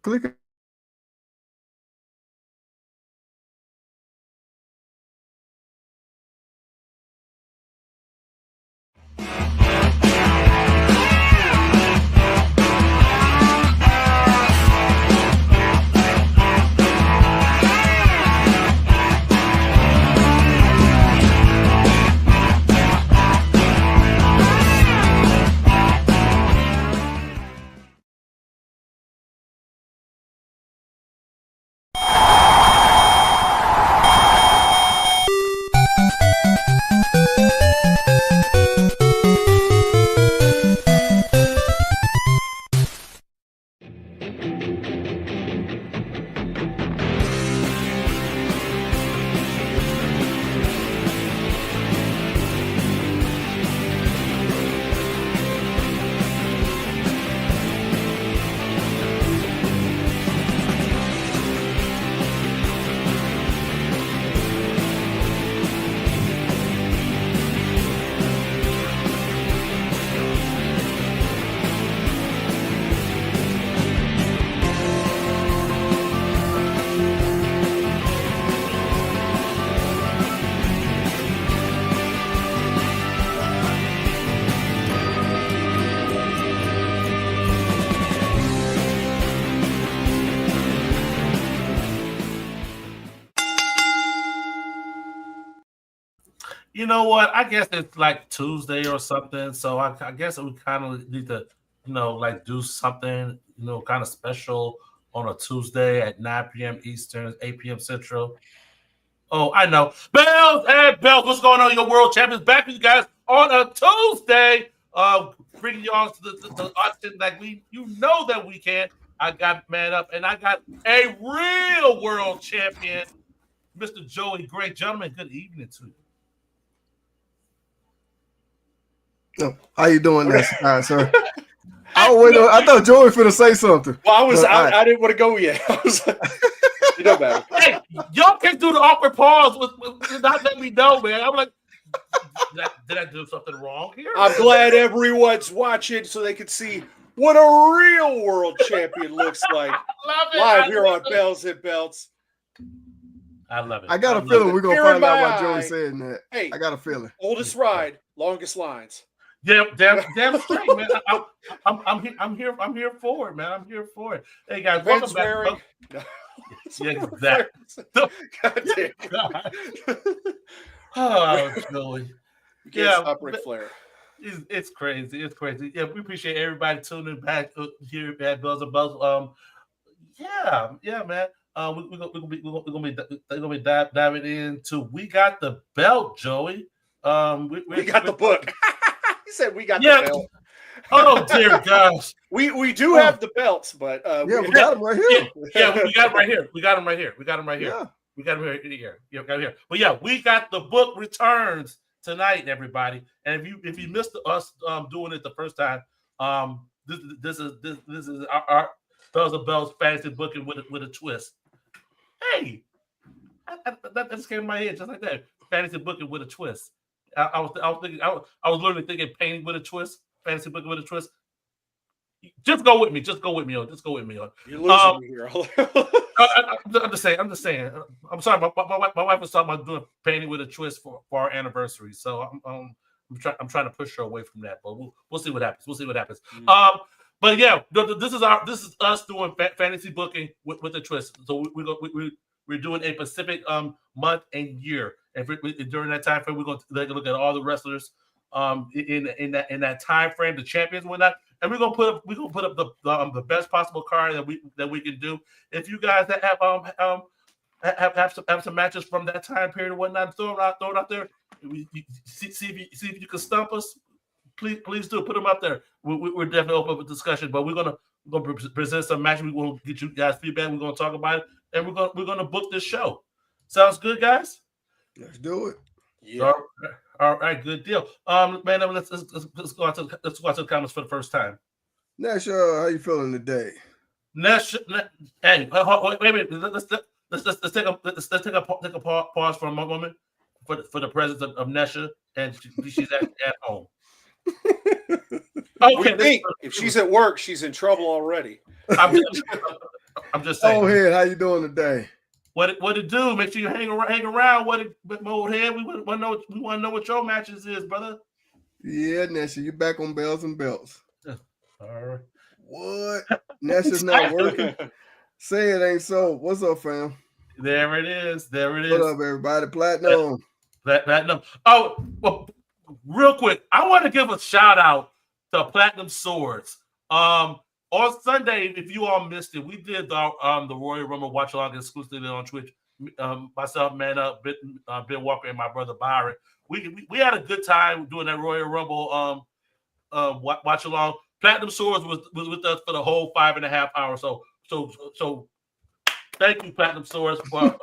Click. You know what? I guess it's like Tuesday or something. So I guess we kind of need to, like do something, kind of special on a Tuesday at 9 p.m. Eastern, 8 p.m. Central. Oh, I know. Bells and Bells, what's going on? Your world champions back with you guys on a Tuesday. Bringing y'all to the auction like you know that we can. I got man up and I got a real world champion, Mr. Joey Gray. Gentlemen, good evening to you. Oh, how you doing there, sir? I thought Joey was finna say something. Well, I didn't want to go yet. I was like, you know better. Hey, y'all can't do the awkward pause with not letting me know, man. I'm like, did I do something wrong here? I'm glad everyone's watching so they can see what a real world champion looks like. Live here on Bells and Belts. I love it. I got a feeling we're gonna find out why Joey's saying that. Hey, I got a feeling. Oldest ride, longest lines. Damn straight, man. I'm here for it, man. I'm here for it. Hey guys, welcome back. Yeah, exactly. God damn. God. Oh, Joey. Yeah, Ric Flair. It's crazy. It's crazy. Yeah, we appreciate everybody tuning back here at Bells and Bells. Yeah, man. We're gonna be diving into We Got the Belt, Joey. We got the book. He said we got the belt. Oh dear gosh. We do have the belts, but we got them right here. Yeah, we got them right here. We got them right here. Yeah. We got them here. Yeah, got here. But yeah, We Got the Book returns tonight, everybody. And if you missed us doing it the first time, this is our Bells and Bells fantasy booking with a twist. Hey, that just came in my head just like that. Fantasy booking with a twist. I was literally thinking painting with a twist, fantasy booking with a twist. Just go with me. Just go with me on. You're losing me here. I'm just saying. I'm sorry. My wife was talking about doing painting with a twist for our anniversary. So I'm trying to push her away from that. But we'll see what happens. Mm-hmm. But yeah, this is us doing fantasy booking with a twist. So we're doing a specific month and year, and during that time frame, we're going to take a look at all the wrestlers in that time frame, the champions, and whatnot, and we're gonna put up the best possible card that we can do. If you guys that have some matches from that time period and whatnot, throw it out there. See if you can stump us. Please do put them up there. We're definitely open for discussion, but we're gonna present some matches. We're gonna get you guys feedback. We're gonna talk about it, and we're gonna book this show. Sounds good, guys? Let's do it. Yeah. All right, good deal. Man, let's go out to the comments for the first time. Nash, how you feeling today? Nash, hey, wait a minute. Let's take a pause for a moment for the presence of Nesha, and she's at home. Okay, if she's at work, she's in trouble already. I'm just saying. Oh, head, how you doing today? What it do? Make sure you hang around. My old head? We want to know what your matches is, brother. Yeah, Nesha, you back on bells and belts. All right. What? Nesha's not working? Say it ain't so. What's up, fam? There it is. What up, everybody? Platinum. Platinum. Oh, well, real quick, I want to give a shout out to Platinum Swords. On Sunday, if you all missed it, we did the Royal Rumble watch along exclusively on Twitch. Myself, Man Up, Ben Walker, and my brother Byron. We had a good time doing that Royal Rumble watch along. Platinum Swords was with us for the whole 5.5 hours. So thank you, Platinum Swords, for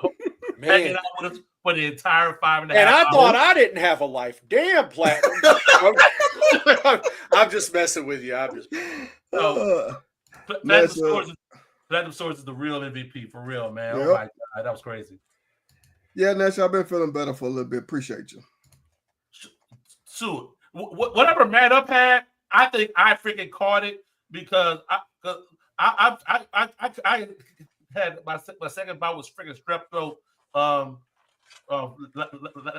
hanging out with us for the entire 5.5 hours. And I thought I didn't have a life. Damn, Platinum. I'm just messing with you. Platinum Swords is the real MVP for real, man. Yep. Oh my God, that was crazy. Yeah, Nesha, I've been feeling better for a little bit. Appreciate you. So whatever Man Up had, I think I freaking caught it because I had my second bout was freaking strep throat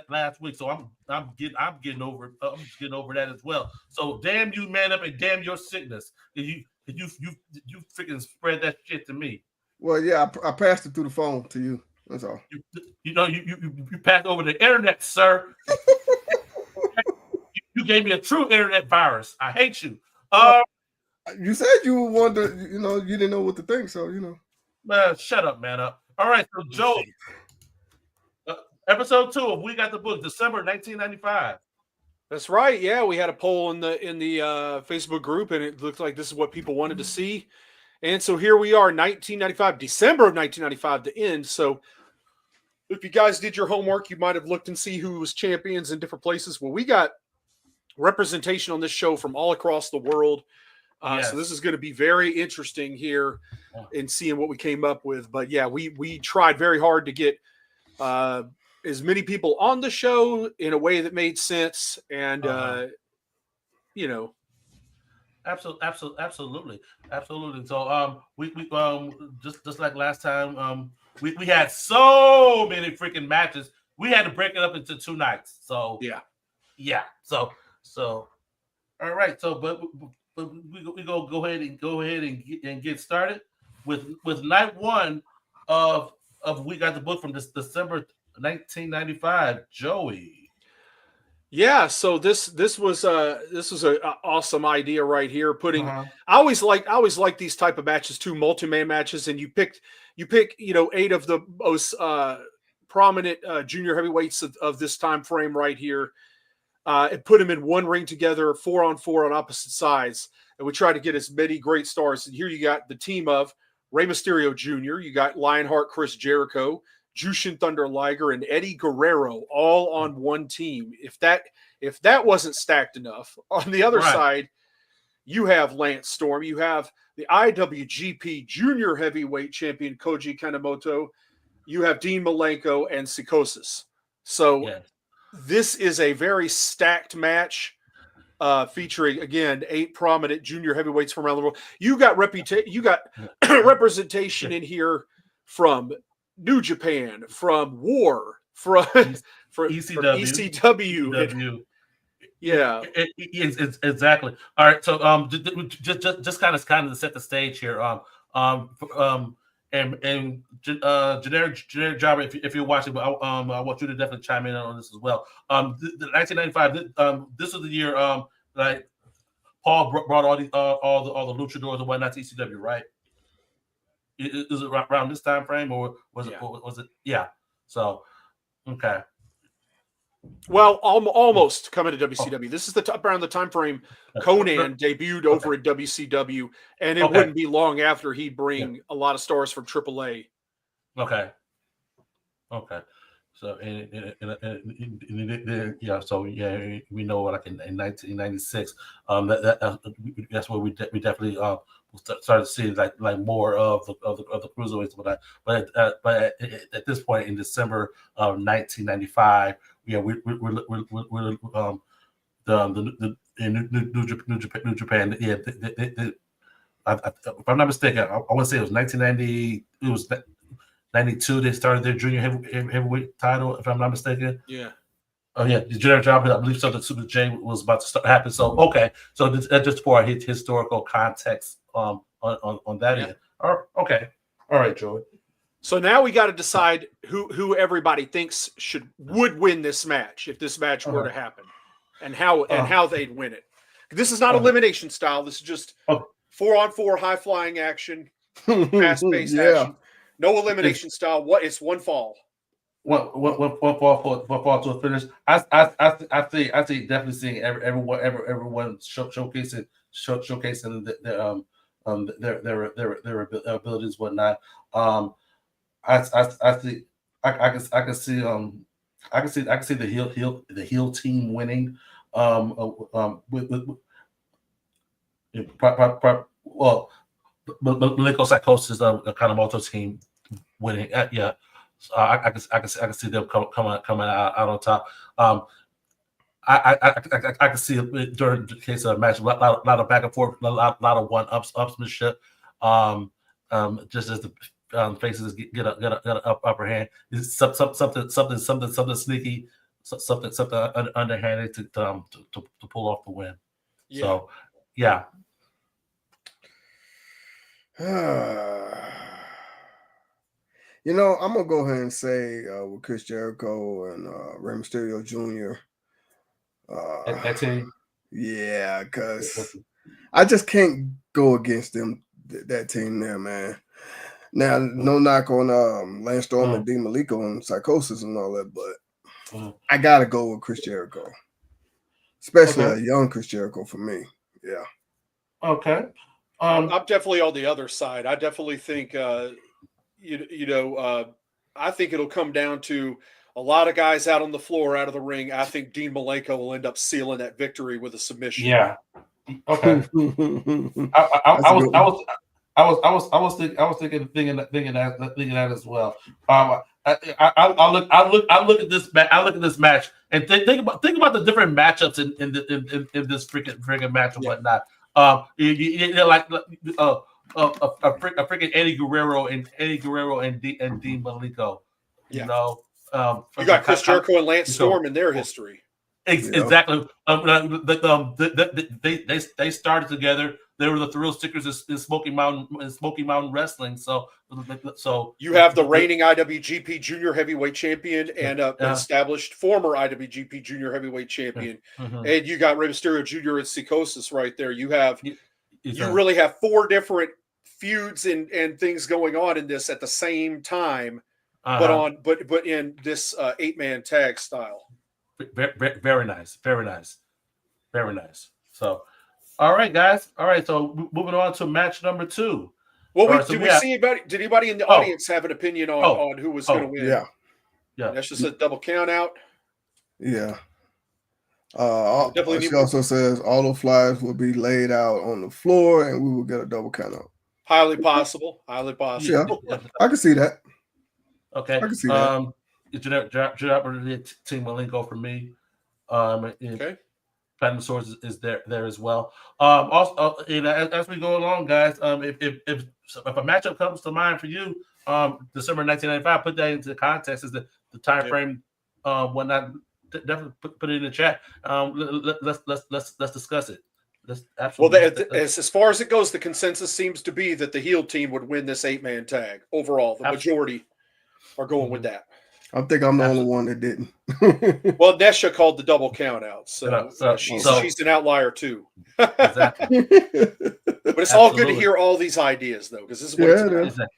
last week, so I'm getting over it. I'm just getting over that as well. So damn you, Man Up, and damn your sickness. You freaking spread that shit to me. Well, yeah, I passed it through the phone to you. That's all. You passed over the internet, sir. You gave me a true internet virus. I hate you. You said you wanted to, you didn't know what to think, so Man, shut up, Man Up. All right, so Joe, episode 2 of We Got the Book, December 1995. That's right. Yeah, we had a poll in the Facebook group, and it looked like this is what people wanted to see. And so here we are, 1995, December of 1995, the end. So if you guys did your homework, you might have looked and see who was champions in different places. Well, we got representation on this show from all across the world. Yes. So this is going to be very interesting here in seeing what we came up with. But yeah, we tried very hard to get as many people on the show in a way that made sense. And, Absolutely. So we just like last time, we had so many freaking matches. We had to break it up into 2 nights. So yeah. So all right. So but we go ahead and get started with night 1 of We Got the Book from this December 1995. Joey. Yeah, so this was an awesome idea right here. I always like these type of matches too, multi-man matches, and you pick 8 of the most prominent junior heavyweights of this time frame right here, and put them in one ring together, 4-on-4 on opposite sides, and we try to get as many great stars. And here you got the team of Rey Mysterio Jr., you got Lionheart Chris Jericho, Jushin Thunder Liger, and Eddie Guerrero all on one team. If that wasn't stacked enough, on the other side, you have Lance Storm. You have the IWGP Junior Heavyweight Champion Koji Kanemoto. You have Dean Malenko and Psychosis. So this is a very stacked match featuring, again, 8 prominent junior heavyweights from around the world. You got representation in here from New Japan, from War, from ECW. Yeah, it's exactly. All right, so just kind of to set the stage here. And generic jobber, if you're watching, but I want you to definitely chime in on this as well. The 1995. This was the year like Paul brought all the luchadors and whatnot to ECW, right? Is it around this time frame, or was it? Yeah. So, okay. Well, almost coming to WCW. This is around the time frame Conan debuted over at WCW, and it wouldn't be long after he'd bring a lot of stars from AAA. Okay. So, we know like in 1996, that's where we definitely started seeing like more of the cruiserweights, but at this point in December of 1995, we're the New Japan, if I'm not mistaken, I want to say it was 1990. It was 92. They started their junior heavyweight title. If I'm not mistaken. Yeah. Oh yeah, the junior job. I believe so. The Super J was about to happen. So okay, so that's just for historical context. On that end. Okay. All right, Joey. So now we got to decide who everybody thinks would win this match if this match were to happen, and how they'd win it. This is not elimination style. This is just 4-on-4 high flying action, fast paced action. No elimination style. It's one fall. One fall to a finish. I see definitely seeing everyone showcasing their abilities, whatnot. I can see the heel team winning. Well, Malenko Psychosis kind of Moto team winning. Yeah, I can see them coming out on top. I can see it during the case of a match, a lot of back and forth, a lot of upsmanship. Just as the faces get an upper hand, it's something sneaky, something underhanded to pull off the win. Yeah. So, yeah. You know, I'm gonna go ahead and say with Chris Jericho and Rey Mysterio Jr. That team. Yeah, because I just can't go against them. That team there, man. Now, no knock on Lance Storm and Dean Malenko and Psychosis and all that, but I gotta go with Chris Jericho, especially a young Chris Jericho for me. Yeah. Okay. I'm definitely on the other side. I definitely think, I think it'll come down to a lot of guys out on the floor, out of the ring. I think Dean Malenko will end up sealing that victory with a submission. Yeah. Okay. I was thinking that as well. I look at this match and think about the different matchups in this freaking match and whatnot. Like a freaking Eddie Guerrero and Dean Malenko. You know, you got Chris Jericho and Lance Storm in their history. Exactly. They started together. They were the thrill stickers in Smoky Mountain Wrestling. So you have the reigning IWGP Junior Heavyweight Champion and established former IWGP Junior Heavyweight Champion, and you got Rey Mysterio Jr. and Psychosis right there. You really have 4 different feuds and things going on in this at the same time, but in this 8-man tag style. Very nice. So, all right, guys. All right, so moving on to match number 2. Well, did anybody in the audience have an opinion on who was going to win? Yeah. That's just a double count out. Yeah. She also says all the flyers will be laid out on the floor and we will get a double count out. Highly possible. Yeah, I can see that. Okay. I can see that. Team Malenko for me. Okay. Platinum Swords is there as well. Also, as we go along, guys, if a matchup comes to mind for you, December 1995, put that into context. Is the time frame, whatnot. Definitely put it in the chat. Let's discuss it. As far as it goes, the consensus seems to be that the heel team would win this 8-man tag overall. The majority are going with that. I think I'm the only one that didn't. Well, Nesha called the double count out, so she's an outlier too. Exactly. But it's all good to hear all these ideas, though, because this is what it's about. Exactly.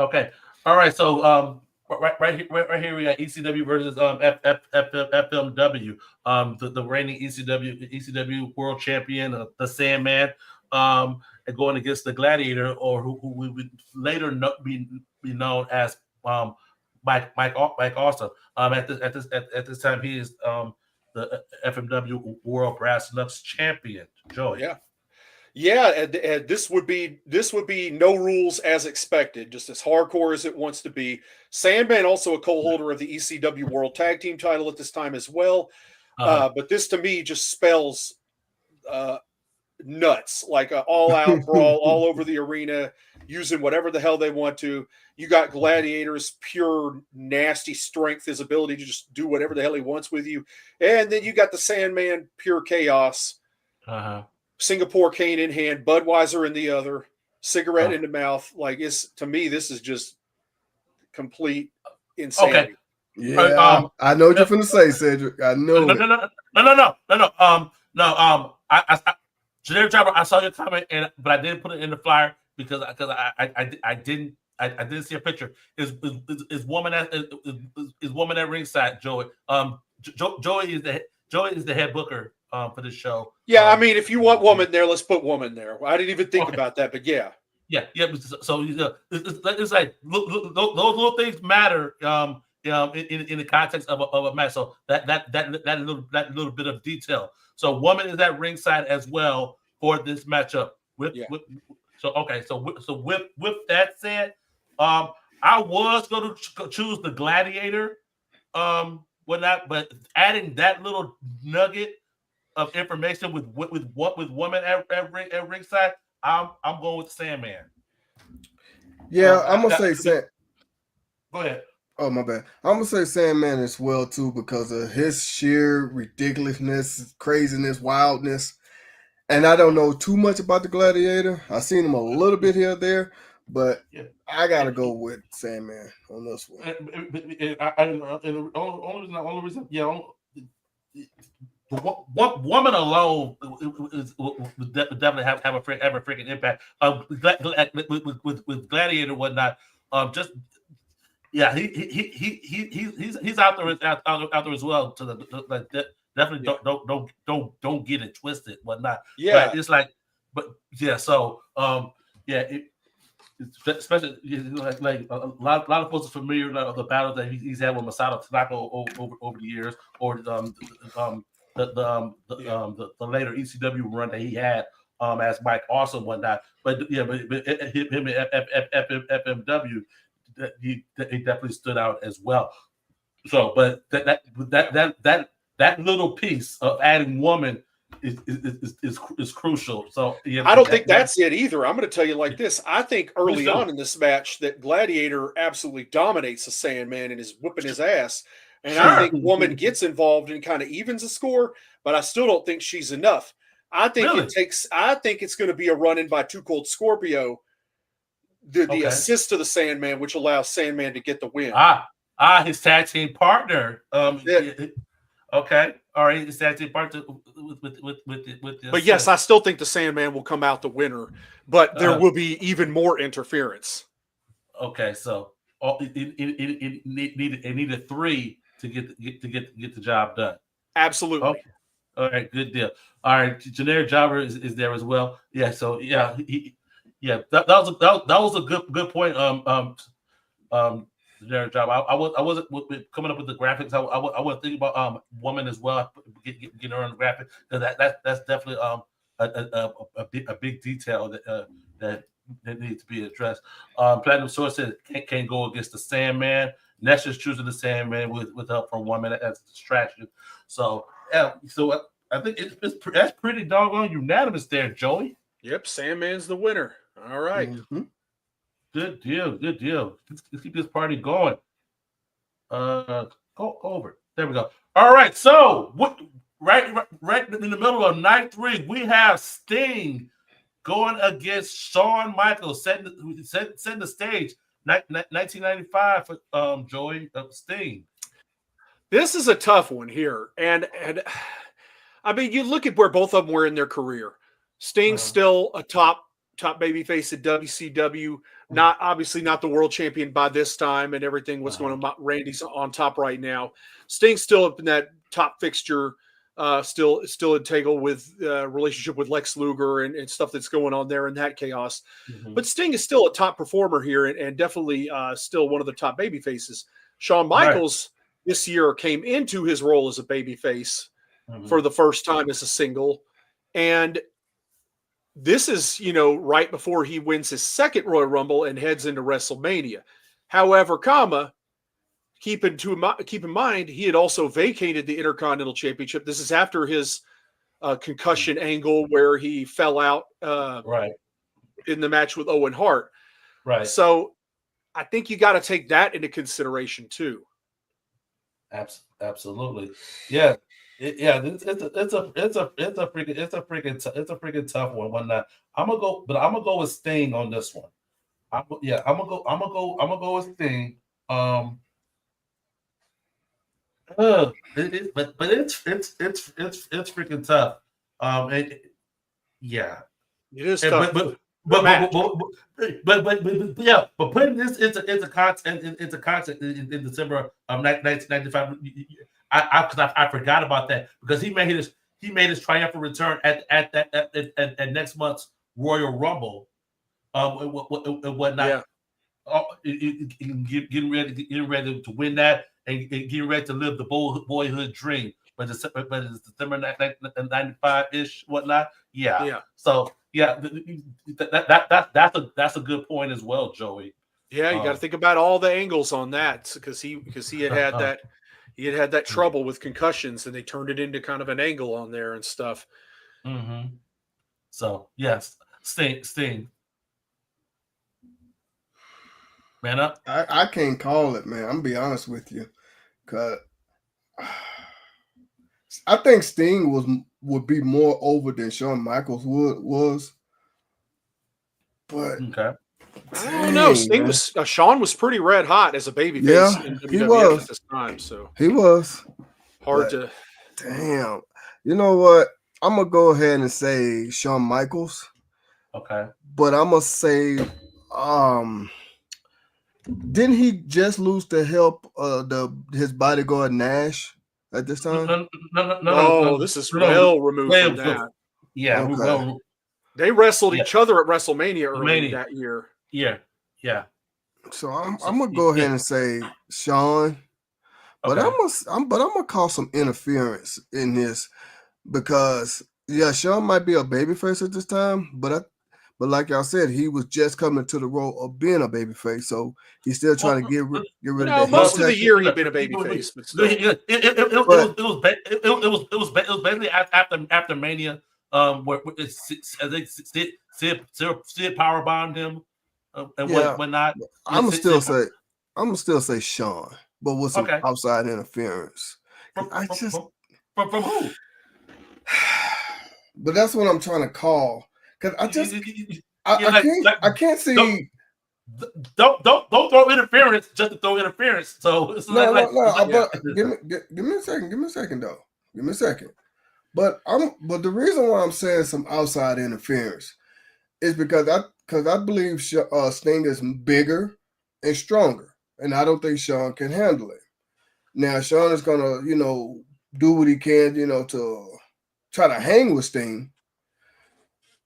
Okay. All right. So right here we got ECW versus FMW. The reigning ECW World Champion, the Sandman, and going against the Gladiator, or who would later be known as Mike Awesome. At this time, he is the FMW World Brass Knucks Champion. Joey. Yeah, and this would be no rules as expected, just as hardcore as it wants to be. Sandman also a co-holder of the ECW World Tag Team title at this time as well. But this to me just spells nuts, like an all-out brawl all over the arena, using whatever the hell they want to. You got Gladiator's pure nasty strength, his ability to just do whatever the hell he wants with you. And then you got the Sandman, pure chaos. Singapore cane in hand, Budweiser in the other, cigarette in the mouth. Like, to me, this is just complete insanity. Okay. Yeah, I know what you're finna say, Cedric. I know. No. Generic Jobber, I saw your comment, but I didn't put it in the flyer because I didn't see a picture. Is woman at ringside, Joey? Joey is the head booker for this show. Yeah, I mean, if you want woman there, let's put woman there. I didn't even think about that, but yeah. Yeah. So it's like those little things matter. In the context of a match, so that little bit of detail. So woman is at ringside as well for this matchup. With that said, I was going to choose the Gladiator, but adding that little nugget of information with woman at ringside, I'm going with Sandman. Yeah, I'm gonna say Go ahead. Oh, my bad. I'm going to say Sandman as well, too, because of his sheer ridiculousness, craziness, wildness. And I don't know too much about the Gladiator. I've seen him a little bit here or there, but I got to go with Sandman on this one. The only reason, woman alone would definitely have a freaking impact. With Gladiator and whatnot, just... Yeah, he's out there as well. Definitely don't get it twisted, whatnot. Yeah, but it's like, So especially like a lot of folks are familiar with the battles that he's had with Masato Tanaka over the years, or the later ECW run that he had as Mike Awesome and whatnot. But him at FMW. He definitely stood out as well. So, but that little piece of adding woman is crucial. So, I don't think that's it either. I'm going to tell you like this. I think early on in this match that Gladiator absolutely dominates the Sandman and is whipping his ass. And I think woman gets involved and kind of evens the score, but I still don't think she's enough. I think it's going to be a run-in by Too Cold Scorpio. The assist to the Sandman, which allows Sandman to get the win. His tag team partner. Okay, all right, his tag team partner with But yes, I still think the Sandman will come out the winner, but there will be even more interference. Okay, so it needed 3 to get the job done. Absolutely. Okay. All right, good deal. All right, Generic Jobber is there as well. Yeah, so that was a good point. Generic Job. I wasn't coming up with the graphics. I was thinking about woman as well. Getting her on the graphic, because that's definitely a big detail that needs to be addressed. Platinum Source said can't go against the Sandman. Nessa's choosing the Sandman with help from woman as a distraction. So I think that's pretty doggone unanimous there, Joey. Yep, Sandman's the winner. All right. Mm-hmm. Good deal. Let's keep this party going. Go over. There we go. All right. So right in the middle of night 3, we have Sting going against Shawn Michaels, setting the stage. 1995 for Joey Sting. This is a tough one here, and I mean, you look at where both of them were in their career. Sting's still a top babyface at WCW, obviously not the world champion by this time, and everything. What's going on? Randy's on top right now. Sting's still up in that top fixture, still entangled with relationship with Lex Luger and stuff that's going on there in that chaos. But Sting is still a top performer here, and definitely still one of the top babyfaces. Shawn Michaels this year came into his role as a babyface for the first time as a single, and this is, right before he wins his second Royal Rumble and heads into WrestleMania. However, keep in mind, he had also vacated the Intercontinental Championship. This is after his concussion angle where he fell out right. in the match with Owen Hart. Right. So I think you got to take that into consideration too. Absolutely. Yeah. It's a freaking tough one. I'm gonna go with Sting on this one. I'm gonna go with Sting. But it's freaking tough. Yeah, it is tough. But putting this into context in December of 1995, I forgot about that because he made his triumphant return at next month's Royal Rumble, and whatnot. Yeah. Getting ready to win that and getting ready to live the boyhood dream. But it's December 95 ish, whatnot. Yeah. So yeah, that's a good point as well, Joey. Yeah, you got to think about all the angles on that because he had that trouble with concussions and they turned it into kind of an angle on there and stuff. Mm-hmm. So yes, Sting. Man up. I can't call it, man. I'm gonna be honest with you, cause I think Sting would be more over than Shawn Michaels was. But okay. I don't know. Sting was Shawn was pretty red hot as a babyface in WWF at this time. So he was hard to. Damn. You know what? I'm gonna go ahead and say Shawn Michaels. Okay. But I'm gonna say, didn't he just lose to help his bodyguard Nash at this time? No. This is well removed from that. Yeah. Okay. They wrestled each other at WrestleMania early that year. Yeah. So I'm gonna go ahead and say Shawn, but I'm gonna call some interference in this because Shawn might be a babyface at this time, but like y'all said, he was just coming to the role of being a babyface, so he's still trying to get rid of that. Most of the year he'd been a babyface, but still. It was basically after Mania, where Sid powerbombed him and whatnot. I'm gonna still say Shawn, but with some outside interference. From who? But that's what I'm trying to call. Because I can't see. Don't throw interference just to throw interference. So it's give me a second though. Give me a second. But the reason why I'm saying some outside interference is because I believe Sting is bigger and stronger, and I don't think Shawn can handle it. Now Shawn is gonna do what he can to try to hang with Sting.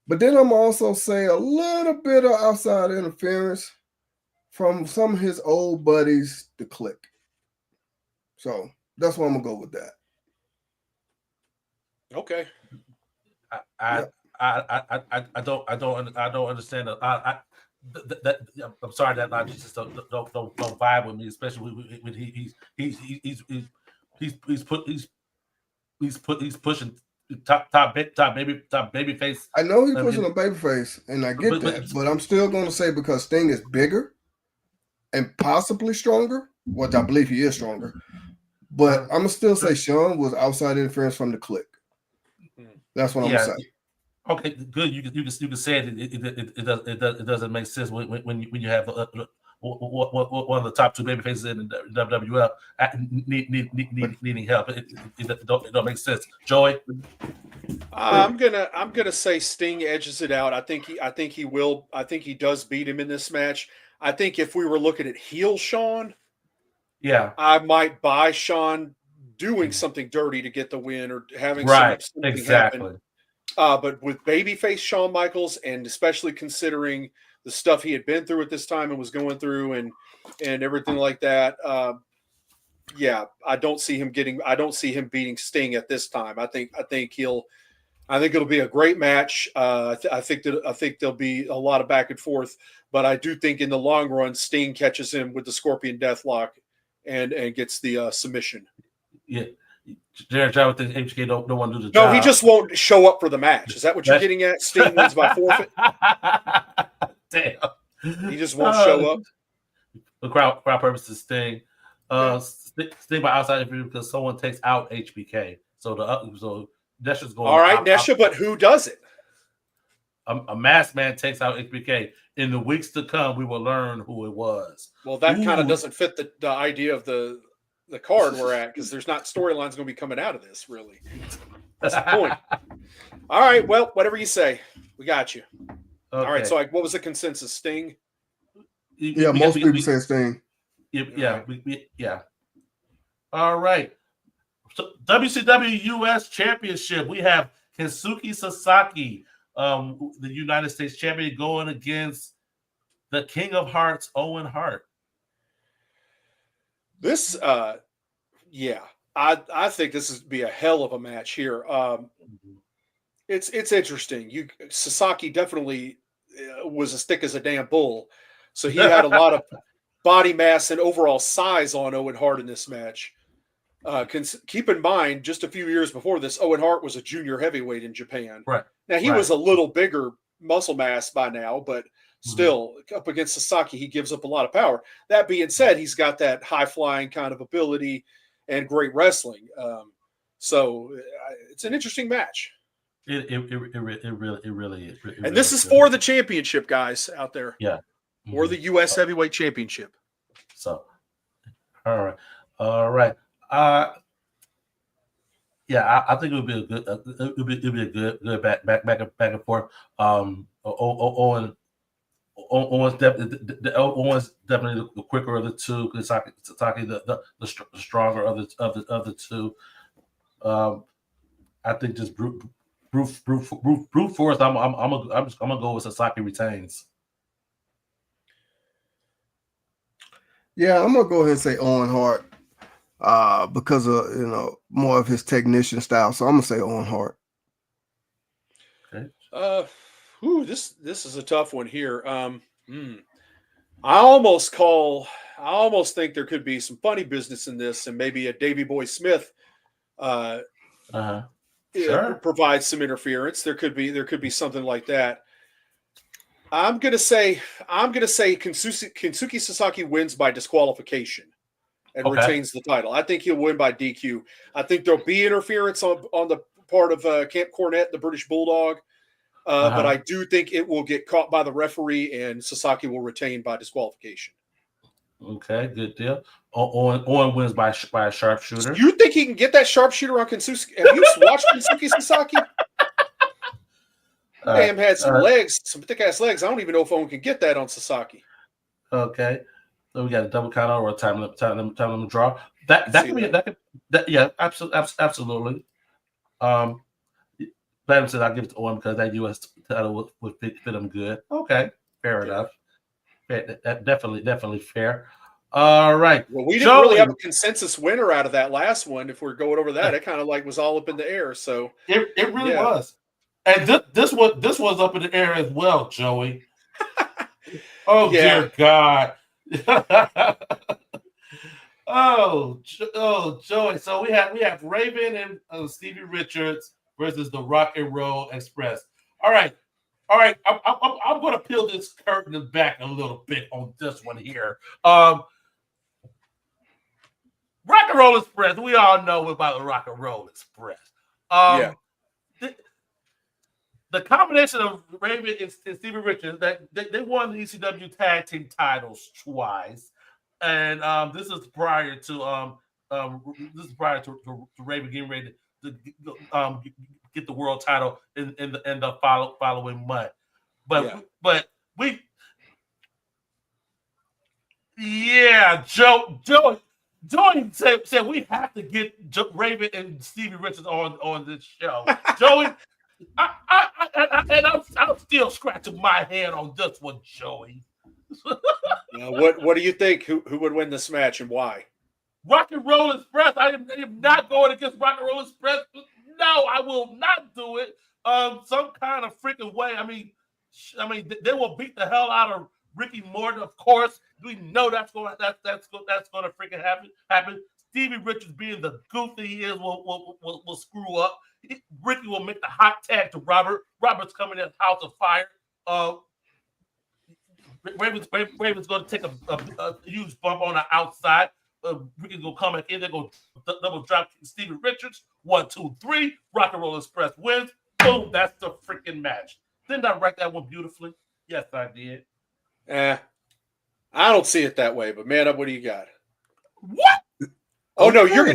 But then I'm also say a little bit of outside interference from some of his old buddies, the Click. So that's why I'm gonna go with that. Okay. I don't understand that. I'm sorry that I just don't vibe with me, especially when he's pushing top baby face. I know he's pushing a baby face, and I get that, but I'm still going to say because Sting is bigger and possibly stronger, which I believe he is stronger, but I'm gonna still say Shawn was outside interference from the Click. That's what I'm gonna say. Okay, good. You can say it doesn't make sense when you have one of the top two baby faces in the WWF needing help. It don't make sense. Joey, I'm gonna say Sting edges it out. I think he will. I think he does beat him in this match. I think if we were looking at heel Shawn, I might buy Shawn doing something dirty to get the win or having something happen. But with babyface Shawn Michaels, and especially considering the stuff he had been through at this time and was going through and everything like that, I don't see him beating Sting at this time. I think it'll be a great match. I think there'll be a lot of back and forth, but I do think in the long run, Sting catches him with the Scorpion Deathlock and gets the submission. Yeah, Jared Jarrett thinks HBK don't want to do the No, job. he just won't show up for the match. Is that what you're getting at? Sting wins by forfeit. Damn. He just won't show up. The crowd purposes Sting. Sting by outside interview because someone takes out HBK. So Nesha's going. All right, Nesha, but who does it? A masked man takes out HBK. In the weeks to come, we will learn who it was. Well, that kind of doesn't fit the idea of the card we're at, because there's not storylines going to be coming out of this, really. That's the point. All right, well, whatever you say. We got you. Okay. All right, so what was the consensus? Sting? Most people say Sting. Yeah. All right. So WCW US Championship. We have Kensuke Sasaki, the United States champion, going against the King of Hearts, Owen Hart. This, I think this would be a hell of a match here. It's interesting. Sasaki definitely was as thick as a damn bull, so he had a lot of body mass and overall size on Owen Hart in this match. Keep in mind, just a few years before this, Owen Hart was a junior heavyweight in Japan. Right. Now, he was a little bigger muscle mass by now, but still, up against Sasaki, he gives up a lot of power. That being said, he's got that high-flying kind of ability and great wrestling. So it's an interesting match. It really is. And this is for the championship, guys, out there. Yeah. Or the U.S. Heavyweight Championship. So, all right. I think it would be a good. It would be a good back and forth. Owen's definitely the quicker of the two. Sasaki the stronger of the two. I think just brute force. I'm gonna go with Sasaki retains. Yeah, I'm gonna go ahead and say Owen Hart because of more of his technician style. So I'm gonna say Owen Hart. Okay. This is a tough one here. I almost think there could be some funny business in this, and maybe a Davey Boy Smith provides some interference. There could be something like that. I'm gonna say Kensuke Sasaki wins by disqualification and retains the title. I think he'll win by DQ. I think there'll be interference on the part of Camp Cornette, the British Bulldog, but I do think it will get caught by the referee and Sasaki will retain by disqualification. Okay, good deal. Owen wins by a sharpshooter. You think he can get that sharpshooter on Kensuke? Have you watched Kensuke Sasaki? Damn, had some legs, some thick ass legs. I don't even know if Owen can get that on Sasaki. Okay, so we got a double count or a time limit draw. That absolutely. Platinum said I'll give it to Owen because that U.S. title would fit him good. Okay, fair enough. That definitely fair. All right. Well, we didn't really have a consensus winner out of that last one. If we're going over that, it kind of was all up in the air. So it really was. And this was up in the air as well, Joey. Oh dear God. oh, Joey. So we have Raven and Stevie Richards versus the Rock and Roll Express. All right. I'm going to peel this curtain back a little bit on this one here. Rock and Roll Express. We all know about the Rock and Roll Express. The combination of Raven and Stevie Richards, they won the ECW tag team titles twice, and this is prior to Raven getting ready to get the world title in the following month. Joey said we have to get Raven and Stevie Richards on this show. Joey. I'm still scratching my head on this one, Joey. What do you think? Who would win this match and why? Rock and Roll Express. I am not going against Rock and Roll Express. No, I will not do it. Some kind of freaking way. I mean, they will beat the hell out of Ricky Morton. Of course, we know that's going to freaking happen. Stevie Richards, being the goofy he is, will screw up. Ricky will make the hot tag to Robert. Robert's coming in House of Fire. Raven's going to take a huge bump on the outside. Ricky's going to come back in. They're going to double drop Stevie Richards. 1, 2, 3. Rock and Roll Express wins. Boom. That's the freaking match. Didn't I write that one beautifully? Yes, I did. I don't see it that way, but man up, what do you got? What? Oh no, you're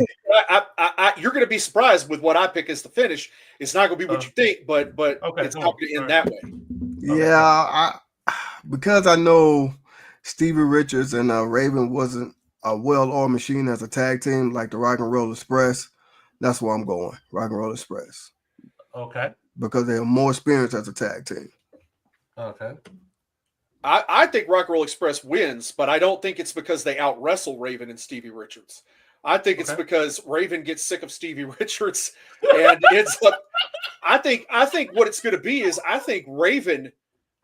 gonna be surprised with what I pick as the finish. It's not gonna be what you think, but okay, it's not gonna end that way. Yeah, because I know Stevie Richards and Raven wasn't a well-oiled machine as a tag team like the Rock and Roll Express. That's where I'm going. Rock and Roll Express. Okay. Because they are more experienced as a tag team. Okay. I think Rock and Roll Express wins, but I don't think it's because they out-wrestle Raven and Stevie Richards. I think it's because Raven gets sick of Stevie Richards and ends up. I think what it's going to be is I think Raven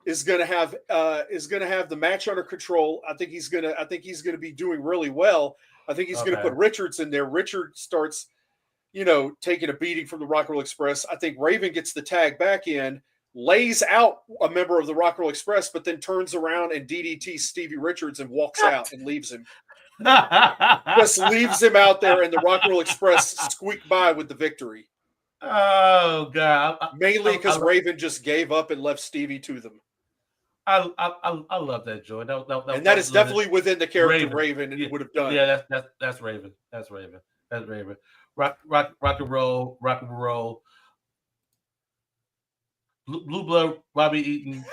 is going to have the match under control. I think he's going to be doing really well. I think he's going to put Richards in there. Richard starts, taking a beating from the Rock and Roll Express. I think Raven gets the tag back in, lays out a member of the Rock and Roll Express, but then turns around and DDTs Stevie Richards and walks out and leaves him. Just leaves him out there, and the Rock and Roll Express squeak by with the victory. Oh God! Mainly because Raven just gave up and left Stevie to them. I love that, Joy. That is definitely within the character Raven would have done. Yeah, that's Raven. That's Raven. That's Raven. Rock and roll. Blue blood, Bobby Eaton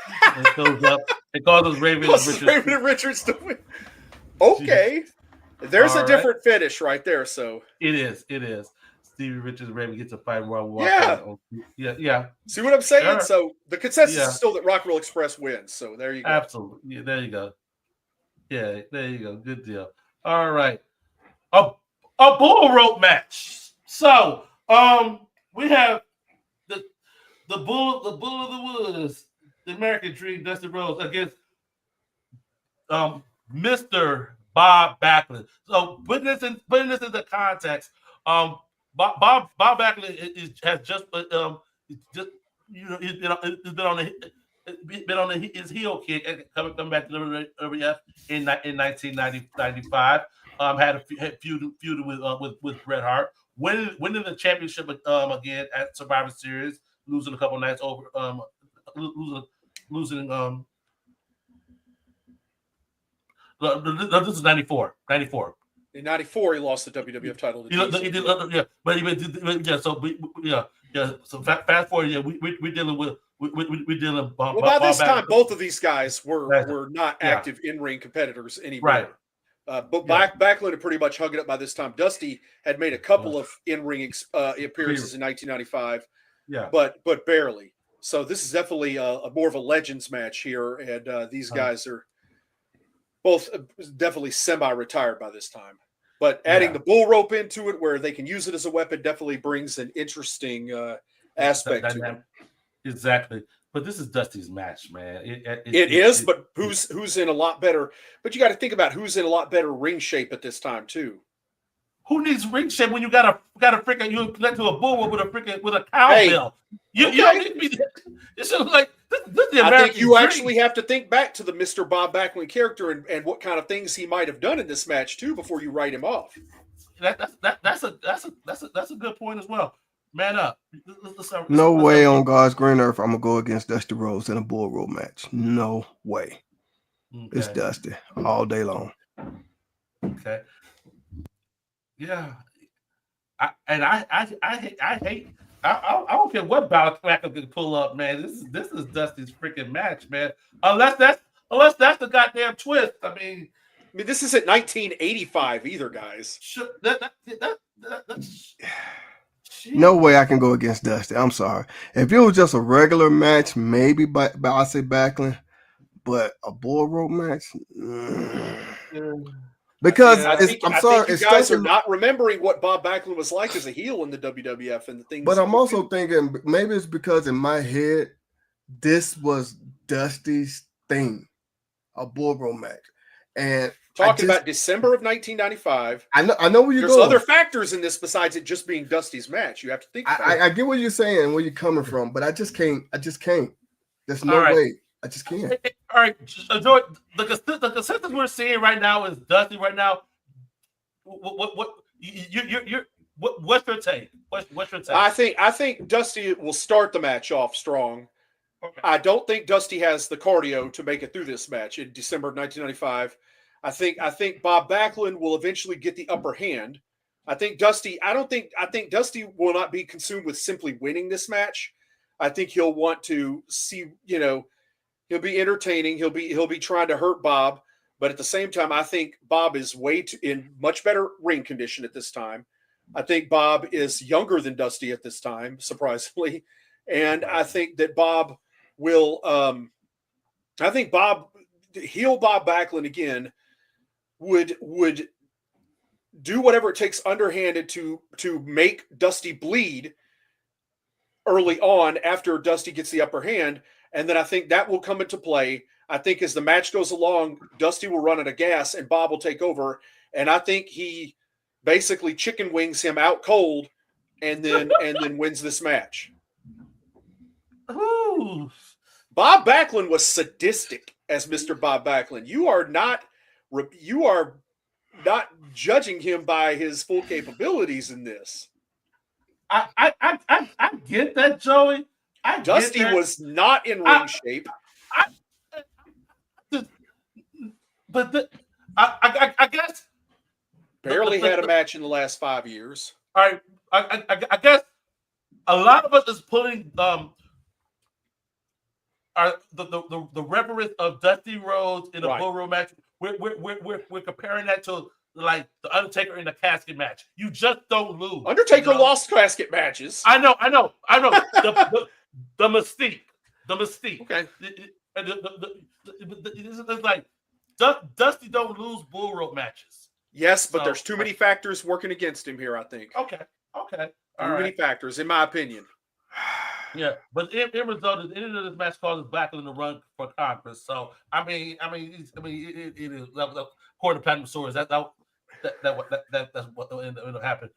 goes up. It causes Raven and Richards to win. Okay. There's a different finish right there. So it is. Stevie Richards, Raven gets a fight. Yeah. See what I'm saying? Sure. So the consensus is still that Rock and Roll Express wins. So there you go. Absolutely. Yeah, there you go. Yeah, there you go. Good deal. All right. A bull rope match. So we have the bull of the woods, the American Dream, Dusty Rhodes against Mr. Bob Backlund. So putting this into context, Bob Backlund has just he's been on his heel kick coming back to the WWF in 1995. Had a feud with Bret Hart, winning the championship again at Survivor Series, losing a couple nights over, losing. This is 94. In 94, he lost the WWF title to So fast forward, we're dealing with by this time, both of these guys were not active in-ring competitors anymore. Right. But Backlund had pretty much hung it up by this time. Dusty had made a couple of in-ring appearances in 1995, but barely. So this is definitely a more of a Legends match here, and these guys are both definitely semi-retired by this time. But adding the bull rope into it, where they can use it as a weapon, definitely brings an interesting aspect to it. Exactly. But this is Dusty's match, man. It is, but who's in a lot better? But you got to think about who's in a lot better ring shape at this time too. Who needs ring shape when you got a freaking you connect to a bull with a cowbell? You don't need to be. It's just like this is the American I think you dream. actually have to think back to the Mr. Bob Backlund character and what kind of things he might have done in this match too before you write him off. That's a good point as well. Man up. No way on God's green earth I'm gonna go against Dusty Rhodes in a bull rope match. No way. Okay. It's Dusty all day long. Okay. Yeah. I don't care what Backlund can pull up, man. This is Dusty's freaking match, man. Unless that's the goddamn twist. I mean, this isn't 1985 either, guys. No way I can go against Dusty. I'm sorry. If it was just a regular match, maybe I say Backlund, but a bull rope match. Because I think you guys are not remembering what Bob Backlund was like as a heel in the WWF and the things. But I'm also thinking maybe it's because in my head, this was Dusty's thing, a bull rope match. And talking about December of 1995. I know where you're There's going. other factors in this besides it just being Dusty's match. You have to think about it. I get what you're saying and where you're coming from, but I just can't. There's no way. I just can't. All right, Joy, the consensus we're seeing right now is Dusty right now. What's your take? What's your take? I think Dusty will start the match off strong. Okay. I don't think Dusty has the cardio to make it through this match in December of 1995. I think Bob Backlund will eventually get the upper hand. I think Dusty will not be consumed with simply winning this match. I think he'll want to see, he'll be entertaining. He'll be trying to hurt Bob, but at the same time, I think Bob is in much better ring condition at this time. I think Bob is younger than Dusty at this time, surprisingly, and I think that Bob will. I think heel Bob Backlund again would do whatever it takes underhanded to make Dusty bleed early on after Dusty gets the upper hand. And then I think that will come into play. I think as the match goes along, Dusty will run out of gas and Bob will take over. And I think he basically chicken wings him out cold and then wins this match. Ooh. Bob Backlund was sadistic as Mr. Bob Backlund. You are not judging him by his full capabilities in this. I get that, Joey. Dusty was not in ring shape. I guess barely had a match in the last 5 years. All right, I guess a lot of us is putting the reverence of Dusty Rhodes in a Bull Room match. We're comparing that to like the Undertaker in a casket match. You just don't lose. Undertaker lost casket matches. I know. The mystique. Okay. It's like Dusty don't lose bull rope matches. Yes, but there's too many factors working against him here, I think. Okay. Too many factors, in my opinion. Yeah, but in result, the end of this match causes Backlund to run for Congress. So it is according to Platinum Swords, that's what end up happening.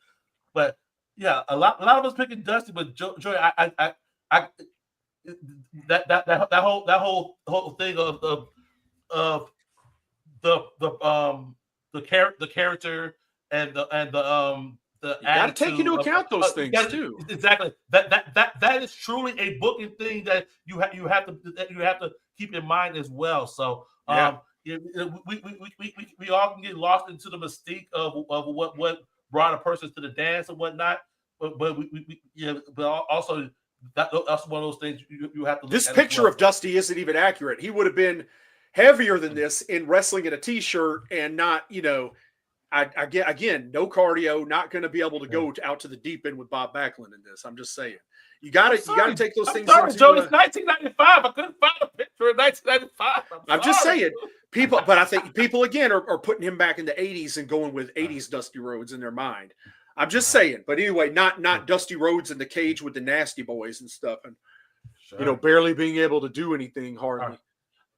But yeah, a lot of us picking Dusty, but Joey, that whole thing of the character and the you got to take into account those things too. Exactly. That is truly a booking thing that you have to keep in mind as well. So we all can get lost into the mystique of what brought a person to the dance and whatnot. But also that's one of those things you have to. This picture of Dusty isn't even accurate. He would have been heavier than this in wrestling in a t-shirt and not, again, no cardio, not going to be able to go out to the deep end with Bob Backlund in this. I'm just saying. You got to take those things. Sorry, Joe, it's 1995. I couldn't find a picture of 1995. I'm just saying, but I think people again are putting him back in the 80s and going with 80s Dusty Rhodes in their mind. I'm just saying. But anyway, not Dusty Rhodes in the cage with the Nasty Boys and stuff, and barely being able to do anything hardly.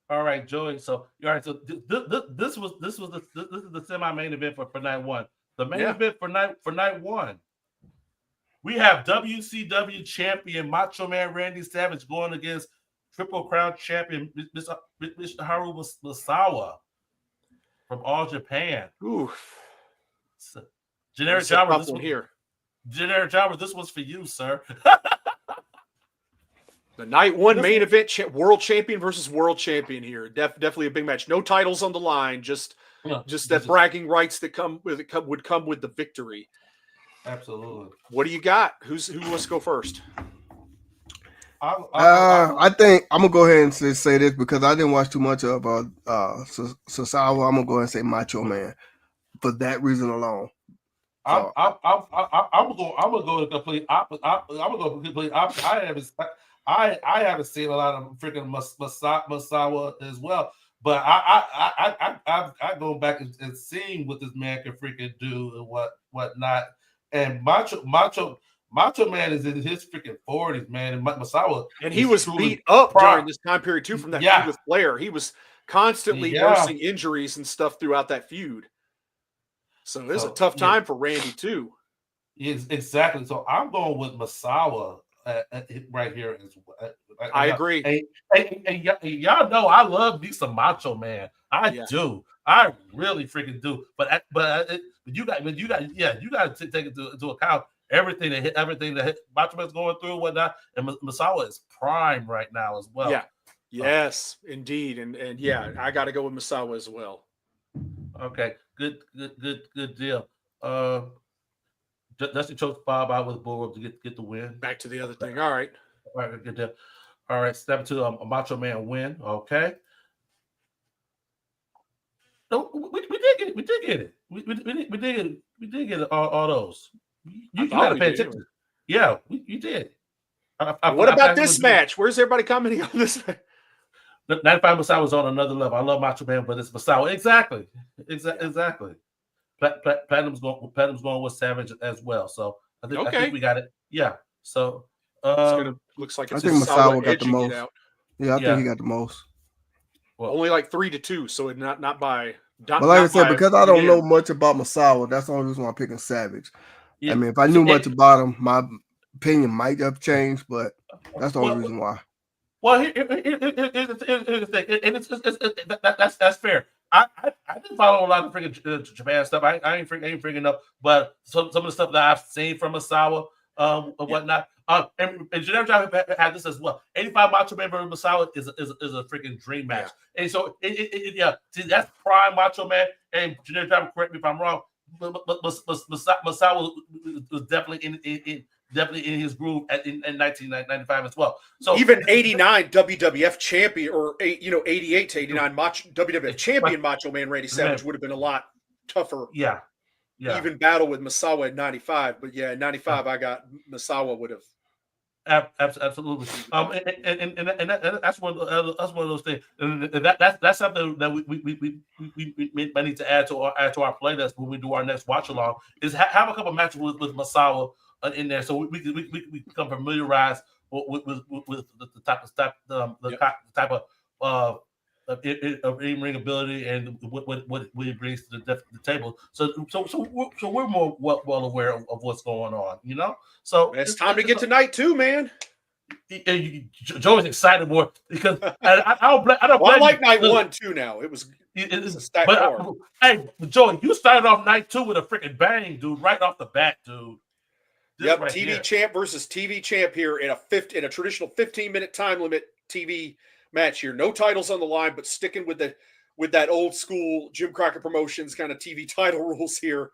All right, Joey. So this is the semi-main event for night one. The main event for night one. We have WCW champion Macho Man Randy Savage going against Triple Crown champion Mr. Haru Misawa from All Japan. Oof. So, Generic Jobber, this was for you, sir. The night one main event, world champion versus world champion here. Definitely a big match. No titles on the line, just that bragging rights that would come with the victory. Absolutely. What do you got? Who wants to go first? I think I'm gonna go ahead and say this because I didn't watch too much of Sasawa. I'm gonna go ahead and say Macho Man for that reason alone. I'm gonna go the complete opposite. I'm gonna go complete opposite. I haven't seen a lot of freaking Misawa as well, but I go back and seeing what this man can freaking do and whatnot. And Macho Man is in his freaking 40s, man. And Misawa, and he was beat up during this time period too from that feud with Flair. He was constantly nursing injuries and stuff throughout that feud. So it was a tough time for Randy too. Exactly. So I'm going with Misawa right here as well. I agree. And y'all know I love me some Macho Man. I do. I really freaking do. But you got to take into account everything that Macho Man's going through and whatnot. And Misawa is prime right now as well. Yeah. Yes, indeed. And yeah, I got to go with Misawa as well. Okay. Good deal. Dusty chokes Bob out with Bull to get the win. Back to the other thing. All right. Good deal. All right, step to a Macho Man win. Okay. No, we did get it. We did get it. We did get all those. You got to pay attention. Yeah, you did. What about this match? Where's everybody commenting on this? 95 Misawa was on another level. I love Macho Man, but it's Misawa. Exactly. Platinum's going with Savage as well. So I think we got it. Yeah. So looks like I think Misawa got the most. Yeah, I think he got the most. Well, only like 3-2, so it not by. But like I said, because I don't know much about Misawa, that's the only reason why I'm picking Savage. Yeah. I mean, if I knew much about him, my opinion might have changed, but that's the only reason why. Well, here's the thing, and that's fair. I didn't follow a lot of freaking Japan stuff. I ain't freaking up, but some of the stuff that I've seen from Misawa, whatnot. And Generic Job had this as well. 85 Macho Man versus Misawa is a freaking dream match. And so see, that's prime Macho Man. And Generic Job, correct me if I'm wrong, but Misawa was definitely in his groove in 1995 as well. So even 89 WWF champion, or 88 to 89 WWF champion Macho Man Randy Savage would have been a lot tougher. Yeah. Even battle with Misawa at 95, but in 95 I got Misawa would have. Absolutely. And that's one of those things. And that's something that we might need to add to our playlist when we do our next watch along. Is have a couple matches with Misawa in there, so we become familiarized with the type of in-ring ability and what he brings to the table. So we're more well aware of what's going on, So it's time to get to night 2, man. Joey's excited more because I don't blame. I like night 1 too. Now it's a stacked card. Hey, Joey, you started off night 2 with a freaking bang, dude! Right off the bat, dude. Yep, right TV champ versus TV champ here in a traditional 15-minute time limit TV match here. No titles on the line, but sticking with that old school Jim Crockett Promotions kind of TV title rules here.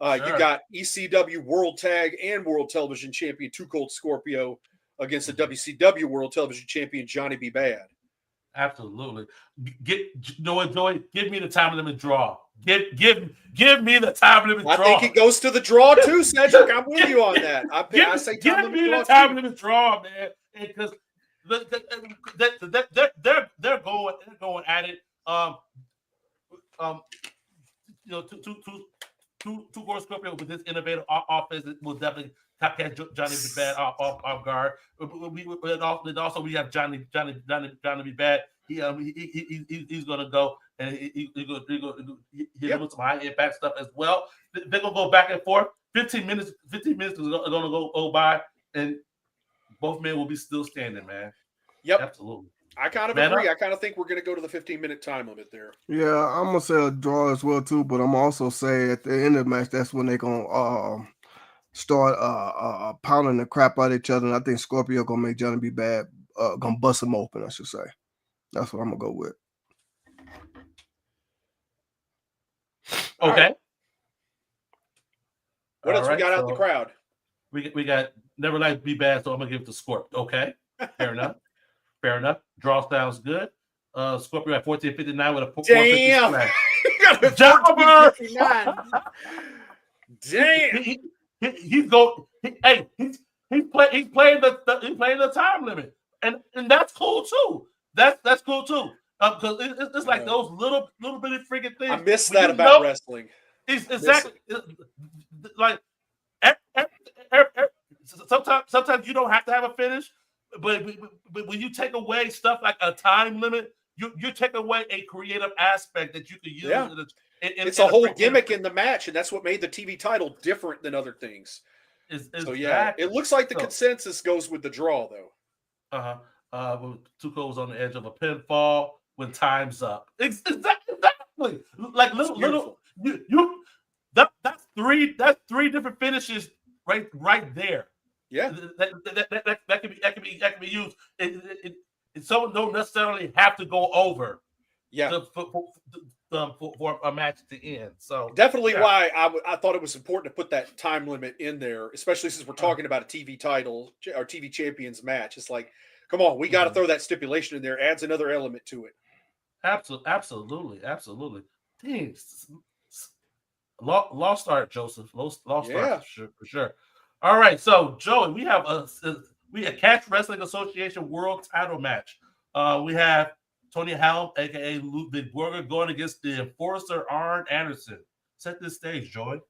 Sure. You got ECW World Tag and World Television Champion Too Cold Scorpio against the WCW World Television Champion Johnny B. Bad. Absolutely. Joey, give me the time limit draw. Give me the time limit draw. I think it goes to the draw too, Cedric. I'm with you on that. I say give me the time limit draw, man. Because they're going at it. Two Cold Scorpio with this innovative offense will definitely catch Johnny B. Bad off guard. Also we have Johnny B. Bad. He's gonna go and he's gonna hit him with some high impact stuff as well. They're gonna go back and forth. 15 minutes is gonna go by, and both men will be still standing, man. Yep, absolutely. I kind of agree. I kind of think we're going to go to the 15-minute time limit there. Yeah, I'm going to say a draw as well, too, but I'm also say at the end of the match, that's when they're going to start pounding the crap out of each other, and I think Scorpio going to make Johnny B. Bad, going to bust him open, I should say. That's what I'm going to go with. Okay. What else we got out in the crowd? We got Never Like Be Bad, so I'm going to give it to Scorp. Okay, fair enough. Fair enough. Draw sounds good. Scorpio at 14.59 with a 4.50 splash. Jobber! Damn. He's playing the time limit, and that's cool too. That's cool too. Because it's like those little bitty freaking things. I miss that about wrestling. It's exactly like sometimes you don't have to have a finish. But when you take away stuff like a time limit, you're taking away a creative aspect that you could use. Yeah. It's a whole gimmick in the match, and that's what made the TV title different than other things. So yeah, it looks like the consensus goes with the draw, though. Tuco was on the edge of a pinfall when time's up. Exactly. Like little that's three different finishes right there. Yeah, that can be used. Someone don't necessarily have to go over. Yeah, for a match to end. So definitely why I thought it was important to put that time limit in there, especially since we're talking about a TV title or TV champions match. It's like, come on, we got to throw that stipulation in there. Adds another element to it. Absolutely. Dang. Lost start, Joseph. Lost start for sure. All right, so Joey, we have a Catch Wrestling Association World Title match. We have Tony Helm, aka Ludwig Borger, going against the enforcer Arn Anderson. Set this stage, Joey.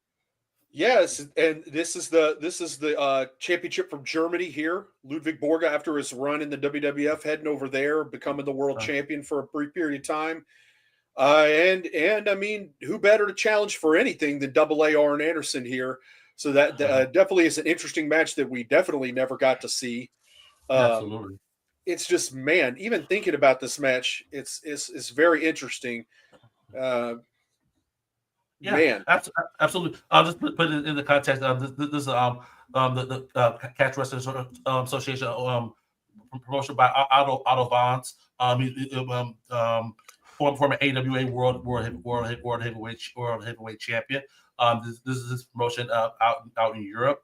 Yes, and this is the championship from Germany here. Ludwig Borger, after his run in the WWF, heading over there, becoming the world champion for a brief period of time. And I mean, who better to challenge for anything than AA Arn Anderson here? So that definitely is an interesting match that we definitely never got to see. Absolutely. It's just, man, even thinking about this match, it's very interesting. Man, absolutely. I'll just put it in the context. This is the Catch Wrestling Association promotion by Otto Vance. Former AWA World Heavyweight Champion. This is his promotion out in Europe,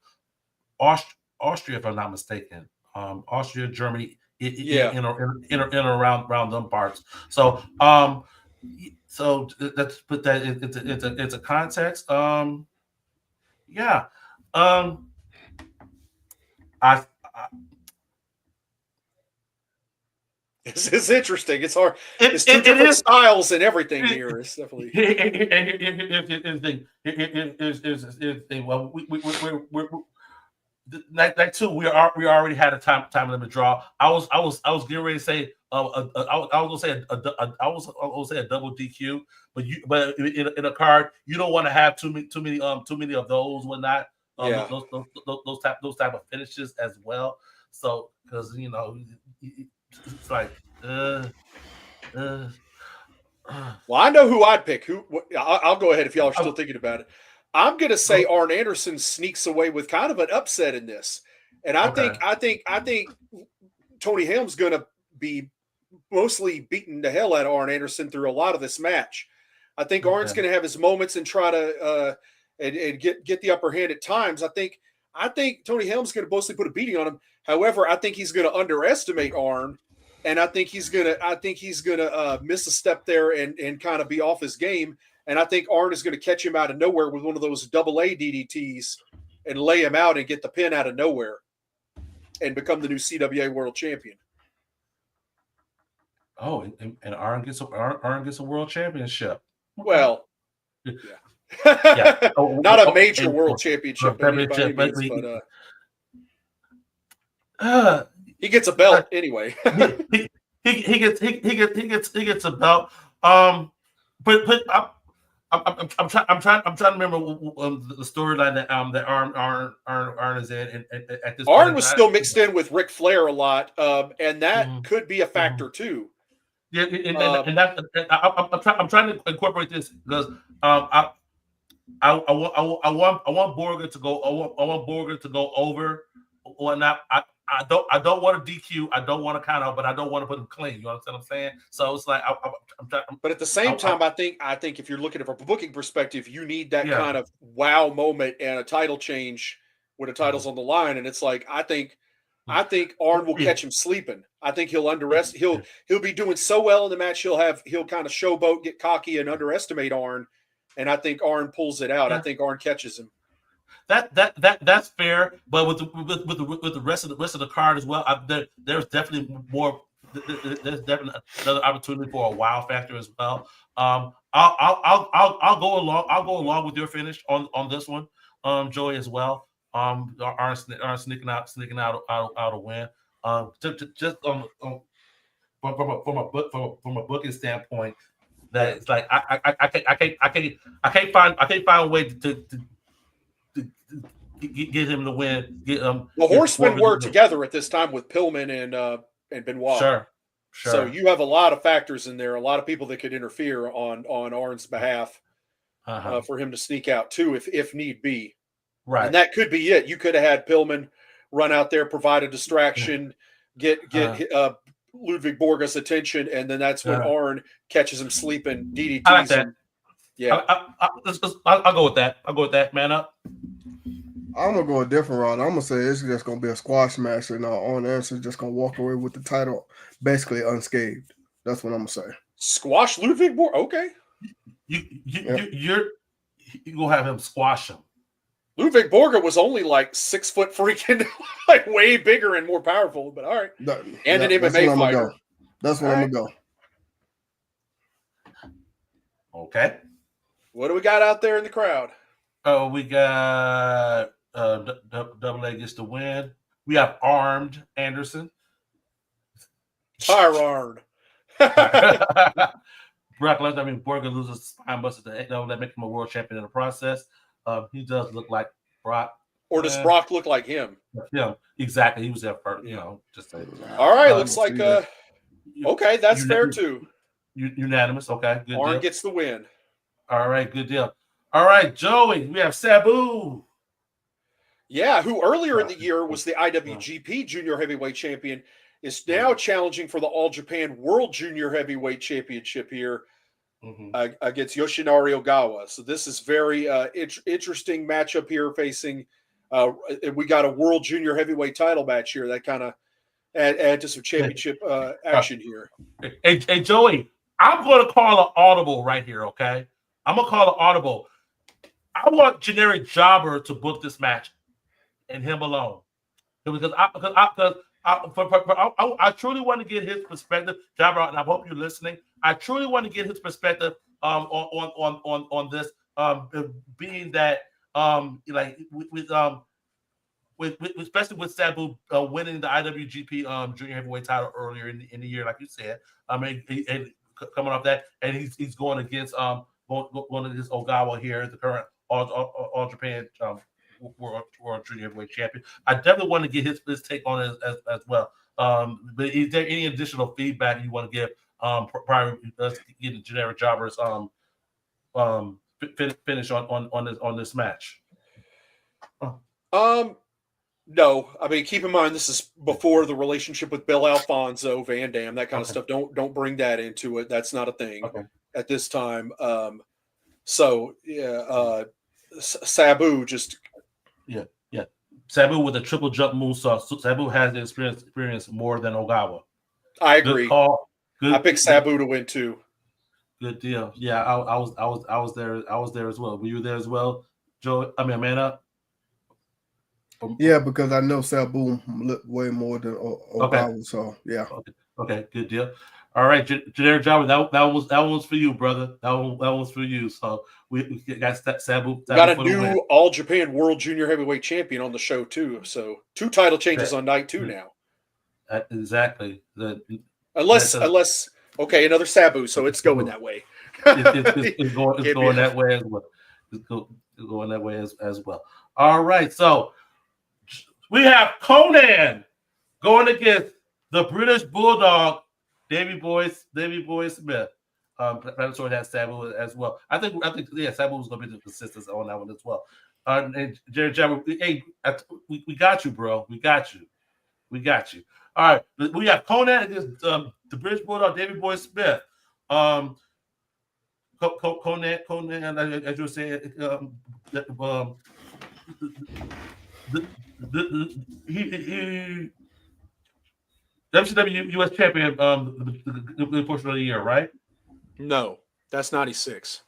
Austria, if I'm not mistaken. Austria, Germany, in around them parts. So let's put that into context. It's interesting. It's hard. It's two different styles and everything here. It's definitely. Well, that too. We already had a time limit draw. I was getting ready to say I was gonna say a double DQ, but in a card you don't want to have too many of those whatnot. Those type of finishes as well. So because it's like well, I know who I'd pick. I'll go ahead if y'all are still thinking about it. I'm going to say Arn Anderson sneaks away with kind of an upset in this, and I think Tony Helm's going to be mostly beating the hell out of Arn Anderson through a lot of this match. I think Arn's going to have his moments and try to and get the upper hand at times. I think Tony Helm's going to mostly put a beating on him. However, I think he's going to underestimate Arn, and I think he's going to miss a step there and kind of be off his game. And I think Arn is going to catch him out of nowhere with one of those AA DDTs and lay him out and get the pin out of nowhere and become the new CWA World Champion. Oh, and Arn gets a World Championship. Well, yeah. Not a major World Championship, but he gets a belt anyway. he gets a belt. But I'm trying to remember the storyline that Arn is in at this. Arn was still mixed in with Ric Flair a lot, and that could be a factor too. Yeah, and that I'm trying to incorporate this because I want Borger to go. I want Borger to go over or not. I don't want to DQ. I don't want to count out, but I don't want to put him clean. You understand what I'm saying? So it's like I'm trying. But at the same time, I think if you're looking at it from a booking perspective, you need that kind of wow moment and a title change when the title's on the line. And it's like I think Arn will catch him sleeping. I think he'll underestimate. He'll be doing so well in the match. He'll kind of showboat, get cocky, and underestimate Arn. And I think Arn pulls it out. I think Arn catches him. That's fair, but with the rest of the card as well, there's definitely more. There's definitely another opportunity for a wow factor as well. I'll go along. I'll go along with your finish on this one, Joey, as well. Arn sneaking out a win. from a booking standpoint, that it's like I can't find a way to get him to win. The Horsemen were together at this time with Pillman and Benoit. Sure. So you have a lot of factors in there, a lot of people that could interfere on Arn's behalf for him to sneak out too, if need be. Right. And that could be it. You could have had Pillman run out there, provide a distraction, get Ludwig Borga's attention, and then that's when Arn catches him sleeping, DDTs I like that. him. Yeah. I'll go with that. I'll go with that. Man up. I'm gonna go a different route. I'm gonna say it's just gonna be a squash match, and Arn Anderson's just gonna walk away with the title basically unscathed. That's what I'm gonna say. Squash Ludwig Borga. Okay. You're gonna have him squash him. Ludwig Borga was only like 6 foot freaking, like way bigger and more powerful. But all right, an MMA fighter. That's where I'm gonna go. Okay. What do we got out there in the crowd? Oh, we got Double A gets the win. We have Armed Anderson. Tyrard. Brock Lesnar, Borga loses spine buster that make him a world champion in the process. He does look like Brock. Or does Brock look like him? Yeah, exactly. He was there first, just say. All right, looks like okay, that's fair too. Unanimous. Okay, good Arn deal. gets the win. All right, good deal. All right, Joey, we have Sabu. Yeah, who earlier in the year was the IWGP Junior Heavyweight Champion, is now challenging for the All Japan World Junior Heavyweight Championship here against Yoshinari Ogawa. So this is very interesting matchup here facing we got a World Junior Heavyweight title match here that kind of add to some championship action here. Hey, Joey, I'm going to call an audible right here, okay? I'm going to call an audible. I want Generic Jobber to book this match and him alone. Because I truly want to get his perspective. Jobber, and I hope you're listening. I truly want to get his perspective on this, being that especially with Sabu winning the IWGP Junior Heavyweight title earlier in the year, like you said. And coming off that, and he's going against going against Ogawa here, the current All Japan World Junior Heavyweight Champion. I definitely want to get his take on it as well. But is there any additional feedback you want to give prior to us getting Generic Jobber's finish on this match? No, keep in mind this is before the relationship with Bill Alfonso, Van Dam, that kind of stuff. Don't bring that into it. That's not a thing at this time. Sabu just Sabu with a triple jump moonsault. Sabu has the experience more than Ogawa. I agree. Good call. I picked Sabu to win too. Good deal. Yeah, I was there. I was there as well. Were you there as well, Joe? Amanda? Yeah, because I know Sabu looked way more than Ogawa. So yeah. Okay. Good deal. All right, Generic Jobber. That one's for you, brother. That one's for you. So we got Sabu. Got a new All Japan World Junior Heavyweight Champion on the show too. So 2 title changes on night 2 now. Exactly. Unless another Sabu. So it's going that way. It's going that way as well. It's going that way as well. All right, so we have Conan going against the British Bulldog, Davey Boy Smith. Predator has Sabu as well. I think Sabu was going to be the consistent on that one as well. And Jerry Jabber, hey, we got you, bro. We got you. All right, we have Conan against the British Bulldog, Davey Boy Smith. Conan, as you were saying, he WCW US champion the portion of the year, right? No, that's 96.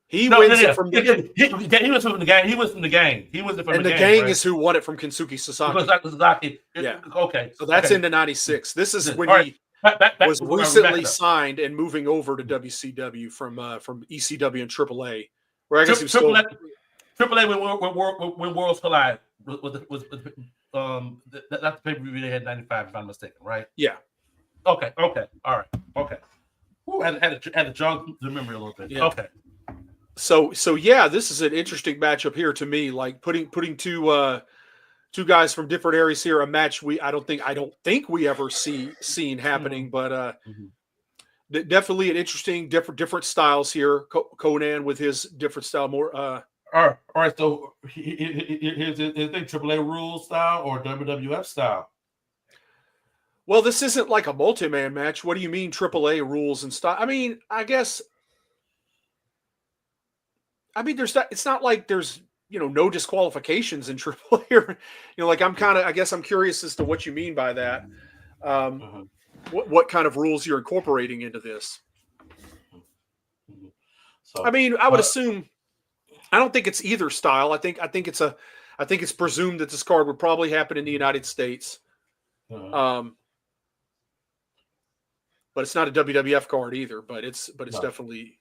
He wins it from the he was from the gang. He was from the gang. And the gang right? is who won it from Kensuke Sasaki. Yeah. Okay. So that's into 96. This is when he was recently signed and moving over to WCW from ECW and AAA. Where I guess he was AAA when Worlds Collide was That's the pay-per-view they had 95, if I'm mistaken, right? Yeah. Okay. All right. Okay. Ooh, had to jog the memory a little bit. Yeah. Okay. So yeah, this is an interesting matchup here to me. Like putting two guys from different areas here. A match I don't think we ever seen happening, but definitely an interesting different styles here. Conan with his different style, more. All right. So is it AAA rules style or WWF style? Well, this isn't like a multi-man match. What do you mean AAA rules and style? I mean, it's not like there's no disqualifications in AAA. Like I guess I'm curious as to what you mean by that. What kind of rules you're incorporating into this? So, I mean, I would assume. I don't think it's either style. I think it's presumed that this card would probably happen in the United States. But it's not a WWF card either. But it's definitely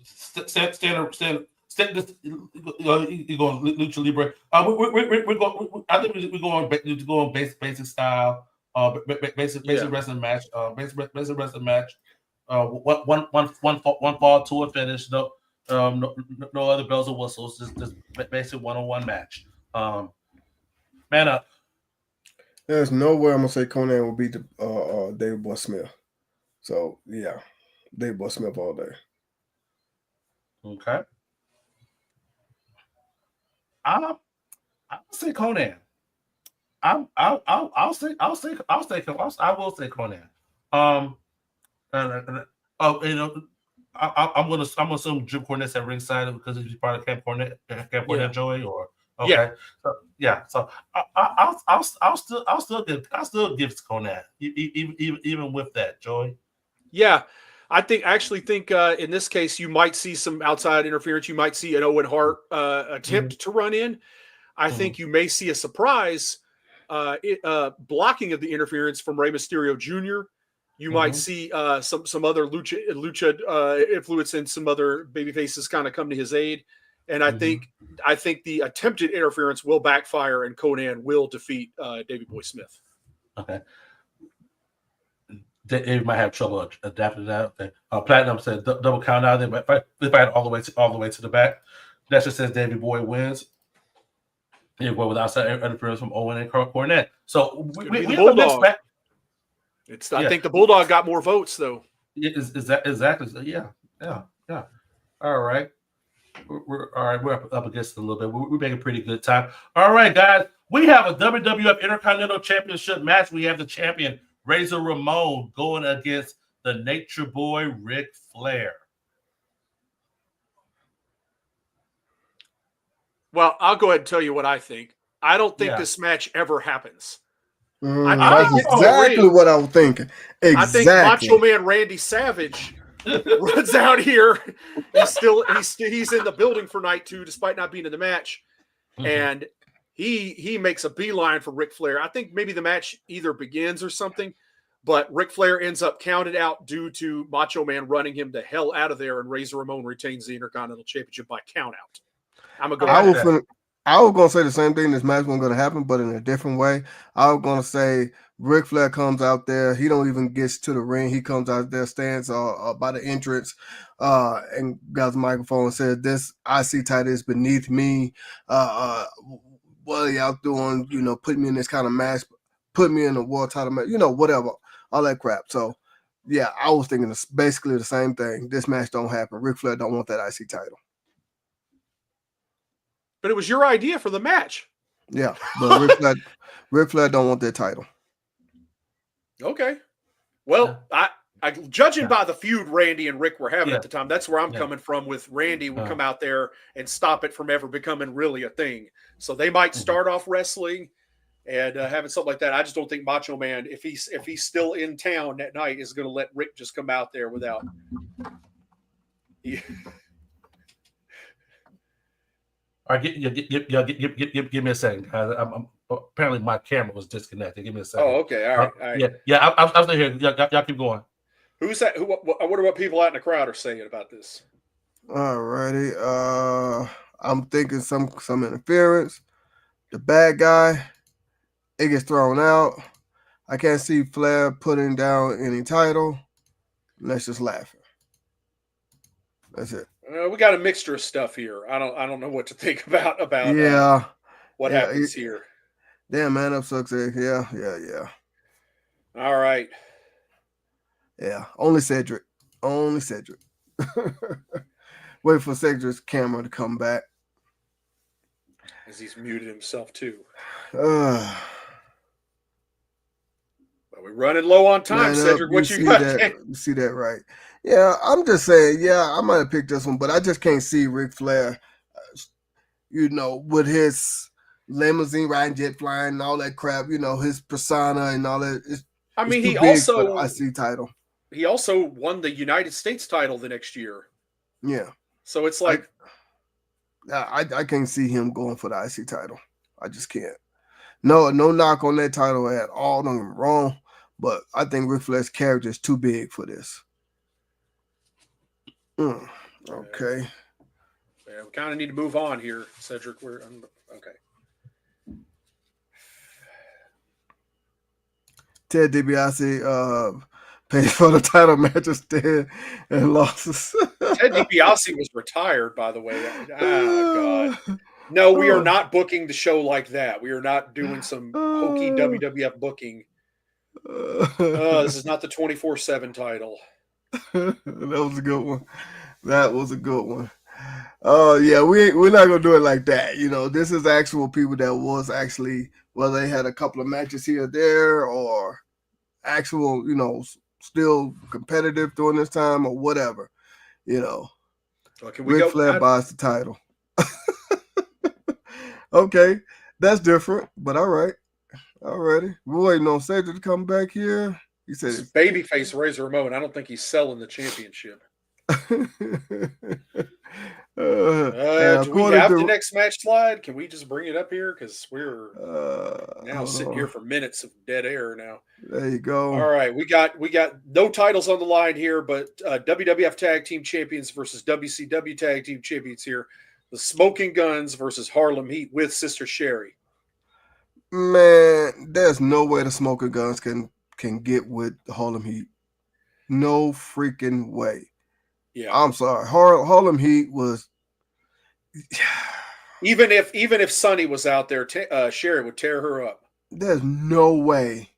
standard. You going Lucha Libre? We're going. I think we're going basic style. Basic wrestling match. Basic wrestling match. One fall to a finish. No other bells or whistles. Just basic one-on-one match. Man up. There's no way I'm gonna say Conan will beat David Boy Smith. So yeah, David Boy Smith all day. Okay. I'll say Conan. I will say Conan. I'm gonna assume Jim Cornette's at ringside because he's part of Camp Cornette Joey, or okay. So I'll still give Conan even with that, Joey. Yeah. I actually think in this case you might see some outside interference. You might see an Owen Hart attempt to run in. I think you may see a surprise blocking of the interference from Rey Mysterio Jr. You might see some other lucha influence and some other baby faces kind of come to his aid. And I think the attempted interference will backfire and Conan will defeat Davey Boy Smith. Okay. They might have trouble adapting that. Platinum said double count out. They fight all the way to the back. That just says Davey Boy wins. Yeah, well, with outside interference from Owen and Cornette. So we have a mixed match. I think the Bulldog got more votes though. Is that exactly? So, yeah. All right. We're up against it a little bit. We're making pretty good time. All right, guys. We have a WWF Intercontinental Championship match. We have the champion Razor Ramon going against the Nature Boy Ric Flair. Well, I'll go ahead and tell you what I think. I don't think this match ever happens. That's exactly what I was thinking. Exactly. I think Macho Man Randy Savage runs out here. He's in the building for night 2, despite not being in the match, and he makes a beeline for Ric Flair. I think maybe the match either begins or something, but Ric Flair ends up counted out due to Macho Man running him the hell out of there, and Razor Ramon retains the Intercontinental Championship by count out. I was going to say the same thing. This match wasn't going to happen, but in a different way. I was going to say Ric Flair comes out there. He don't even get to the ring. He comes out there, stands by the entrance, and got the microphone and says, "This IC title is beneath me. What are y'all doing? Put me in this kind of match. Put me in a world title match. Whatever. All that crap." So, yeah, I was thinking it's basically the same thing. This match don't happen. Ric Flair don't want that IC title. But it was your idea for the match. Yeah, but Ric Flair don't want that title. Okay. Well, I judging by the feud Randy and Rick were having at the time, that's where I'm coming from. With Randy would come out there and stop it from ever becoming really a thing. So they might start off wrestling and having something like that. I just don't think Macho Man, if he's still in town that night, is going to let Rick just come out there without. All right, give me a second, guys. Apparently my camera was disconnected. Give me a second. Oh, okay. All right. Yeah. I was still here. Y'all keep going. Who's that? I wonder what people out in the crowd are saying about this. All righty. I'm thinking some interference. The bad guy it gets thrown out. I can't see Flair putting down any title. Let's just laugh. That's it. We got a mixture of stuff here. I don't know what to think about what happens here. Damn, man, that sucks. Yeah. All right. Yeah, only Cedric. Wait for Cedric's camera to come back. As he's muted himself too. We're running low on time, Cedric. What you got? You see that, right? Yeah, I'm just saying, I might have picked this one, but I just can't see Ric Flair, with his limousine riding, jet flying, and all that crap, his persona and all that. He also IC title. He also won the United States title the next year. Yeah. So it's like I can't see him going for the IC title. I just can't. No knock on that title at all. Don't get me wrong, but I think Ric Flair's character is too big for this. Okay. Yeah, we kind of need to move on here, Cedric. Okay. Ted DiBiase paid for the title matches dead and losses. Ted DiBiase was retired, by the way. Oh, God. No, we are not booking the show like that. We are not doing some hokey WWF booking. This is not the 24/7 title. That was a good one. Oh, yeah, we're not going to do it like that. This is actual people that was actually, whether they had a couple of matches here or there or actual, still competitive during this time or whatever, Well, Ric Flair buys the title. Okay, that's different, but all right. Alrighty. We're waiting on Cedric to come back here. He said it's babyface Razor Ramon. I don't think he's selling the championship. Do we have the next match slide? Can we just bring it up here? Because we're now sitting here for minutes of dead air now. There you go. All right. We got no titles on the line here, but WWF Tag Team Champions versus WCW Tag Team Champions here. The Smoking Guns versus Harlem Heat with Sister Sherry. Man, there's no way the Smoking Guns can get with the Harlem Heat. No freaking way. Yeah, I'm sorry. Harlem Heat was. Even if Sonny was out there, Sherry would tear her up. There's no way.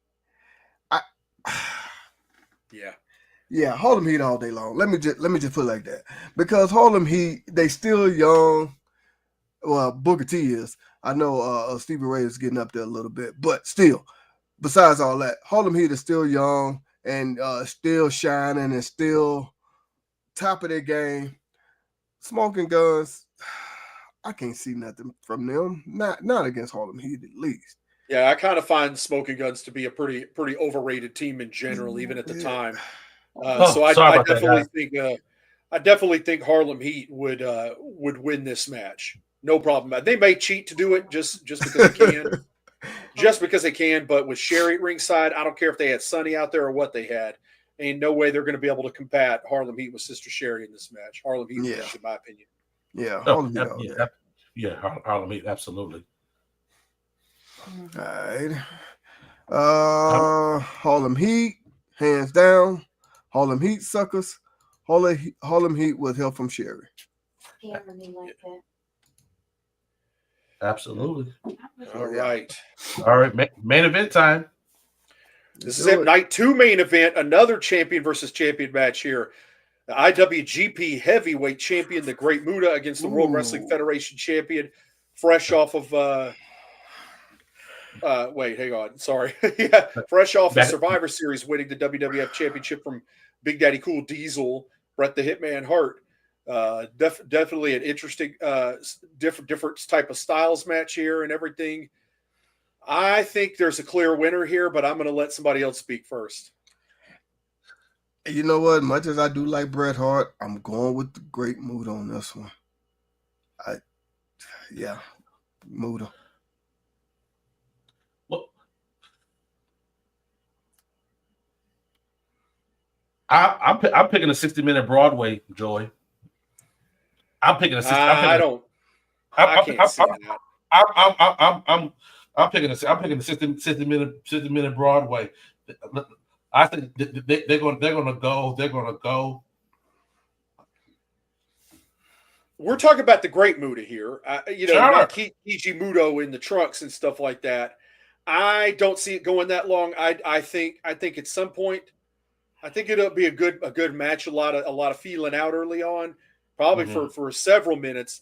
Yeah, Harlem Heat all day long. Let me just put it like that, because Harlem Heat, they still young. Well, Booker T is. I know Stevie Ray is getting up there a little bit, but still, besides all that, Harlem Heat is still young and still shining and still top of their game. Smoking Guns, I can't see nothing from them. Not against Harlem Heat, at least. Yeah, I kind of find Smoking Guns to be a pretty overrated team in general, even at the time. So I definitely think Harlem Heat would win this match. No problem. They may cheat to do it just because they can. Just because they can, but with Sherry at ringside, I don't care if they had Sonny out there or what they had. Ain't no way they're going to be able to combat Harlem Heat with Sister Sherry in this match. Harlem Heat wins, in my opinion. Yeah, Harlem Heat, absolutely. All right. Harlem Heat, hands down. Harlem Heat suckers. Harlem Heat with help from Sherry. Yeah, I mean, like that. Absolutely. All right. All right. Main event time. This is it. Night 2 main event. Another champion versus champion match here. The IWGP Heavyweight Champion, the Great Muta, against the World Wrestling Federation Champion, fresh off of wait, hang on. Sorry. Yeah, fresh off of Survivor Series, winning the WWF Championship from Big Daddy Cool Diesel, Bret the Hitman Hart. Definitely an interesting, different type of styles match here and everything. I think there's a clear winner here, but I'm going to let somebody else speak first. You know what? Much as I do like Bret Hart, I'm going with the Great Muta on this one. Muta. Well, I'm picking a 60-minute Broadway, Joey. I'm picking a 60. I can't see that. I'm picking the 60 minute Broadway. I think they're gonna go. We're talking about the great Muta here. Sure. Not Keiji Muto in the trunks and stuff like that. I don't see it going that long. I think at some point, I think it'll be a good match. A lot of feeling out early on, probably for several minutes.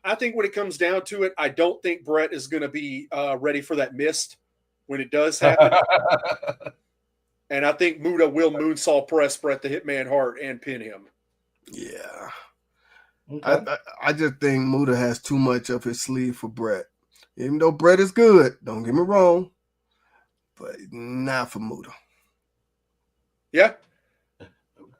I think when it comes down to it, I don't think Brett is going to be ready for that mist when it does happen. And I think Muta will moonsault press Brett the Hitman Hart and pin him. Yeah. Okay. I just think Muta has too much up his sleeve for Brett. Even though Brett is good, don't get me wrong, but not for Muta. Yeah.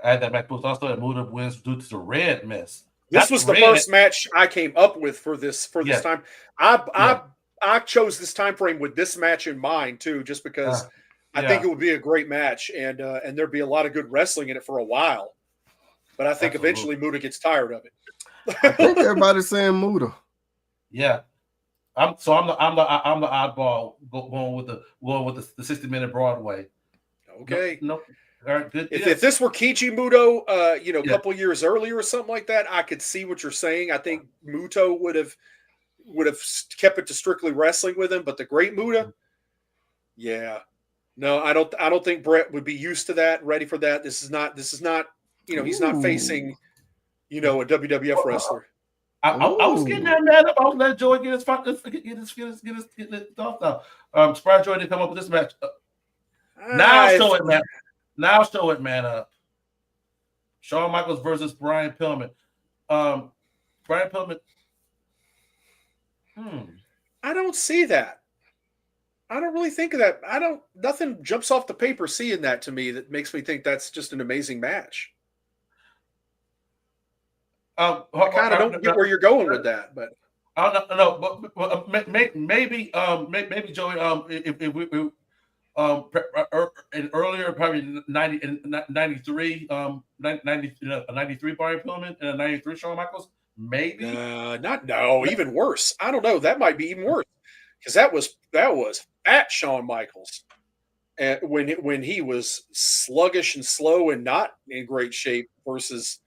Add that back. Also, that Muta wins due to the red mist. This was the first match I came up with for this time. I chose this time frame with this match in mind too, just because I think it would be a great match and there'd be a lot of good wrestling in it for a while. But I think eventually Muta gets tired of it. I think everybody's saying Muta. Yeah, I'm the oddball going with the 60-minute Broadway. Okay. No. All right, good. If this were Keiji Muto, a couple years earlier or something like that, I could see what you're saying. I think Muto would have kept it to strictly wrestling with him, but the great Muta, yeah, no, I don't think Brett would be used to that, ready for that. This is not, he's not facing, a WWF wrestler. I was getting that mad up. I was letting Joey get his thoughts out. Surprised Joey didn't come up with this match. Now show it, man. Up. Shawn Michaels versus Brian Pillman. Brian Pillman. I don't see that. I don't really think of that. Nothing jumps off the paper seeing that to me that makes me think that's just an amazing match. I kind of don't get where you're going with that, but I don't know. But maybe Joey, if we in earlier probably 93 Brian Pillman and 93 Shawn Michaels, maybe even worse. I don't know. That might be even worse because that was at Shawn Michaels, and when he was sluggish and slow and not in great shape versus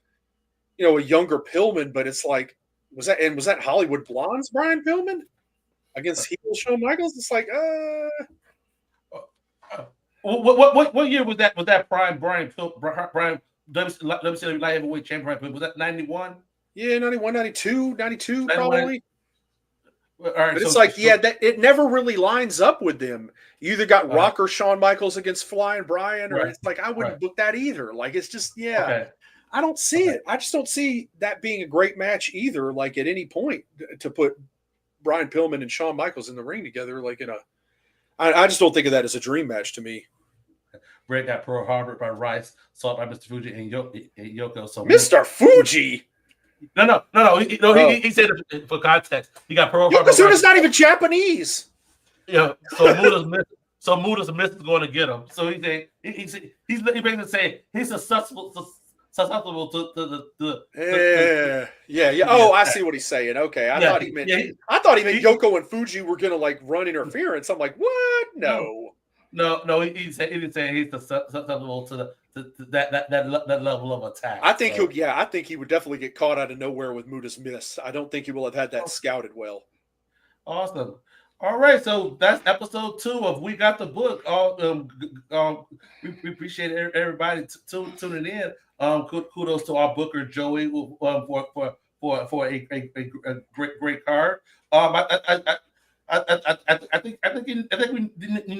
a younger Pillman. But it's like was that Hollywood Blondes Brian Pillman against heel Shawn Michaels? It's like What year was that? Was that Brian WCW light heavyweight champion? Was that 91? Yeah, 91, 92 probably. All right, but it's it never really lines up with them. You either got Rock or Shawn Michaels against Flying Brian, or it's like I wouldn't book that either. Like it's just I don't see it. I just don't see that being a great match either. Like at any point to put Brian Pillman and Shawn Michaels in the ring together, like in a. I just don't think of that as a dream match to me. Brett got Pearl Harbor by Rice, Salt by Mr. Fuji, and Yoko. So Mr. Fuji? No. He said it for context. He got Pearl Harbor. Yokozuna's not even Japanese. Yeah. So Muda's missed going to get him. So he's basically saying he's susceptible to Oh, I see what he's saying. Okay, I thought he meant Yoko and Fuji were gonna like run interference. I'm like, what? No. He's saying he's susceptible to that level of attack. I think I think he would definitely get caught out of nowhere with Muda's miss. I don't think he will have had that scouted well. Awesome. All right, so that's episode 2 of We Got the Book. We appreciate everybody tuning in. Kudos to our booker Joey for a great card. I think we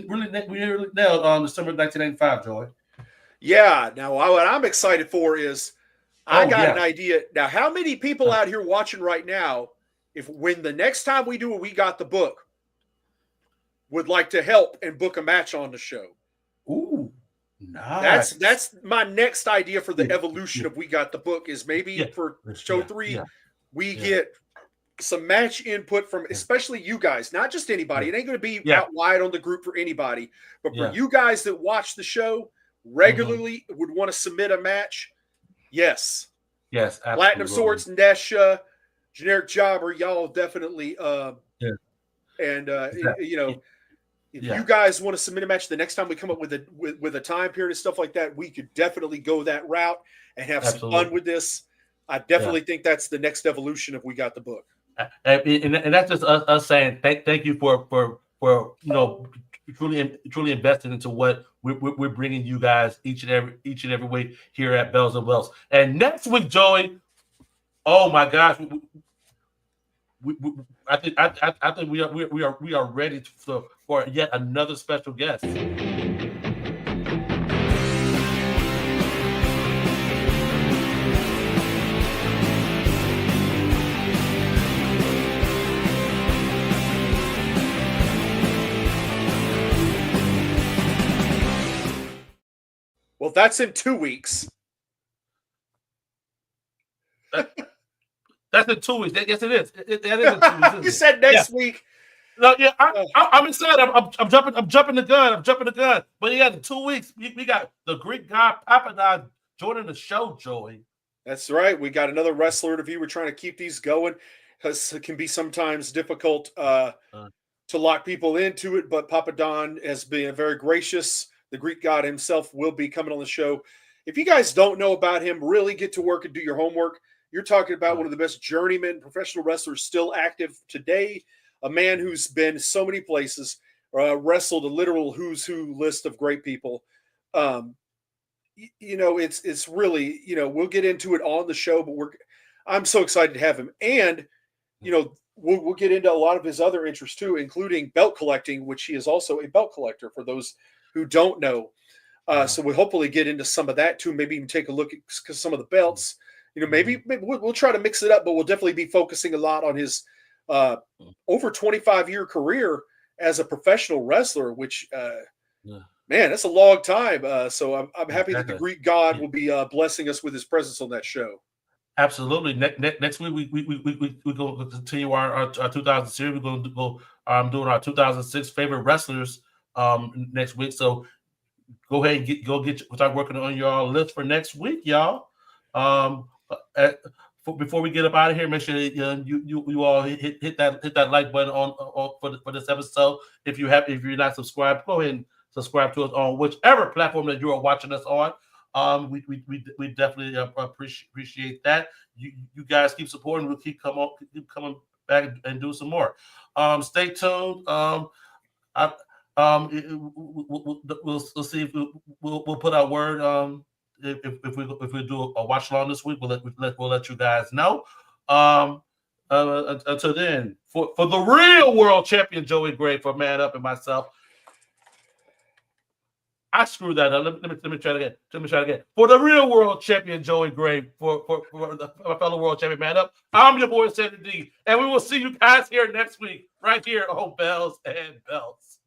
really nailed December 1995, Joey. Yeah. Now, what I'm excited for is I got an idea. Now, how many people out here watching right now, when the next time we do a We Got the Book, would like to help and book a match on the show? Ooh, nice. That's my next idea for the evolution of We Got the Book is maybe for show 3, we get some match input from especially you guys, not just anybody. It ain't going to be out wide on the group for anybody, but for you guys that watch the show regularly would want to submit a match. Yes, absolutely. Platinum Swords, Nesha, Generic Jobber, y'all definitely And Exactly. you know, if Yeah. you guys want to submit a match the next time we come up with a time period and stuff like that, we could definitely go that route and have some fun with this. I definitely think that's the next evolution if we got the book. And that's just us saying thank you for truly investing into what we're bringing you guys each and every week here at Bells and Wells. And next week, Joey, oh my gosh, I think we are ready for yet another special guest. Well, that's in 2 weeks. That's in 2 weeks. Yes, it is. That is in 2 weeks. You said next week. No, yeah, I'm excited. I'm jumping the gun. But yeah, in 2 weeks, we got the Greek god Papadon joining the show, Joey. That's right. We got another wrestler interview. We're trying to keep these going. It can be sometimes difficult to lock people into it, but Papadon has been very gracious. The Greek god himself will be coming on the show. If you guys don't know about him, really get to work and do your homework. You're talking about one of the best journeyman professional wrestlers still active today, a man who's been so many places, wrestled a literal who's who list of great people. You know, it's really, you know, we'll get into it on the show, but I'm so excited to have him. And, you know, we'll get into a lot of his other interests too, including belt collecting, which he is also a belt collector for those who don't know. So we'll hopefully get into some of that too. Maybe even take a look at some of the belts. You know, maybe we'll try to mix it up, but we'll definitely be focusing a lot on his over 25-year career as a professional wrestler, which, man, that's a long time. So I'm happy that the Greek god will be blessing us with his presence on that show. Absolutely. Next week we go continue our 2000 series. We're going to go doing our 2006 favorite wrestlers next week. So go ahead and start working on your list for next week, y'all. Before we get up out of here, make sure you all hit that like button on for this episode. If you're not subscribed, go ahead and subscribe to us on whichever platform that you are watching us on. We definitely appreciate that. You guys keep supporting. We'll keep coming back and do some more. Stay tuned. We'll see if we'll put our word. If we do a watch along this week, we'll let you guys know. Until then, for the real world champion Joey Gray, for Man Up and myself. I screwed that up. Let me try it again. For the real world champion Joey Gray, for my fellow world champion Man Up, I'm your boy Sandy D, and we will see you guys here next week, right here on Bells and Belts.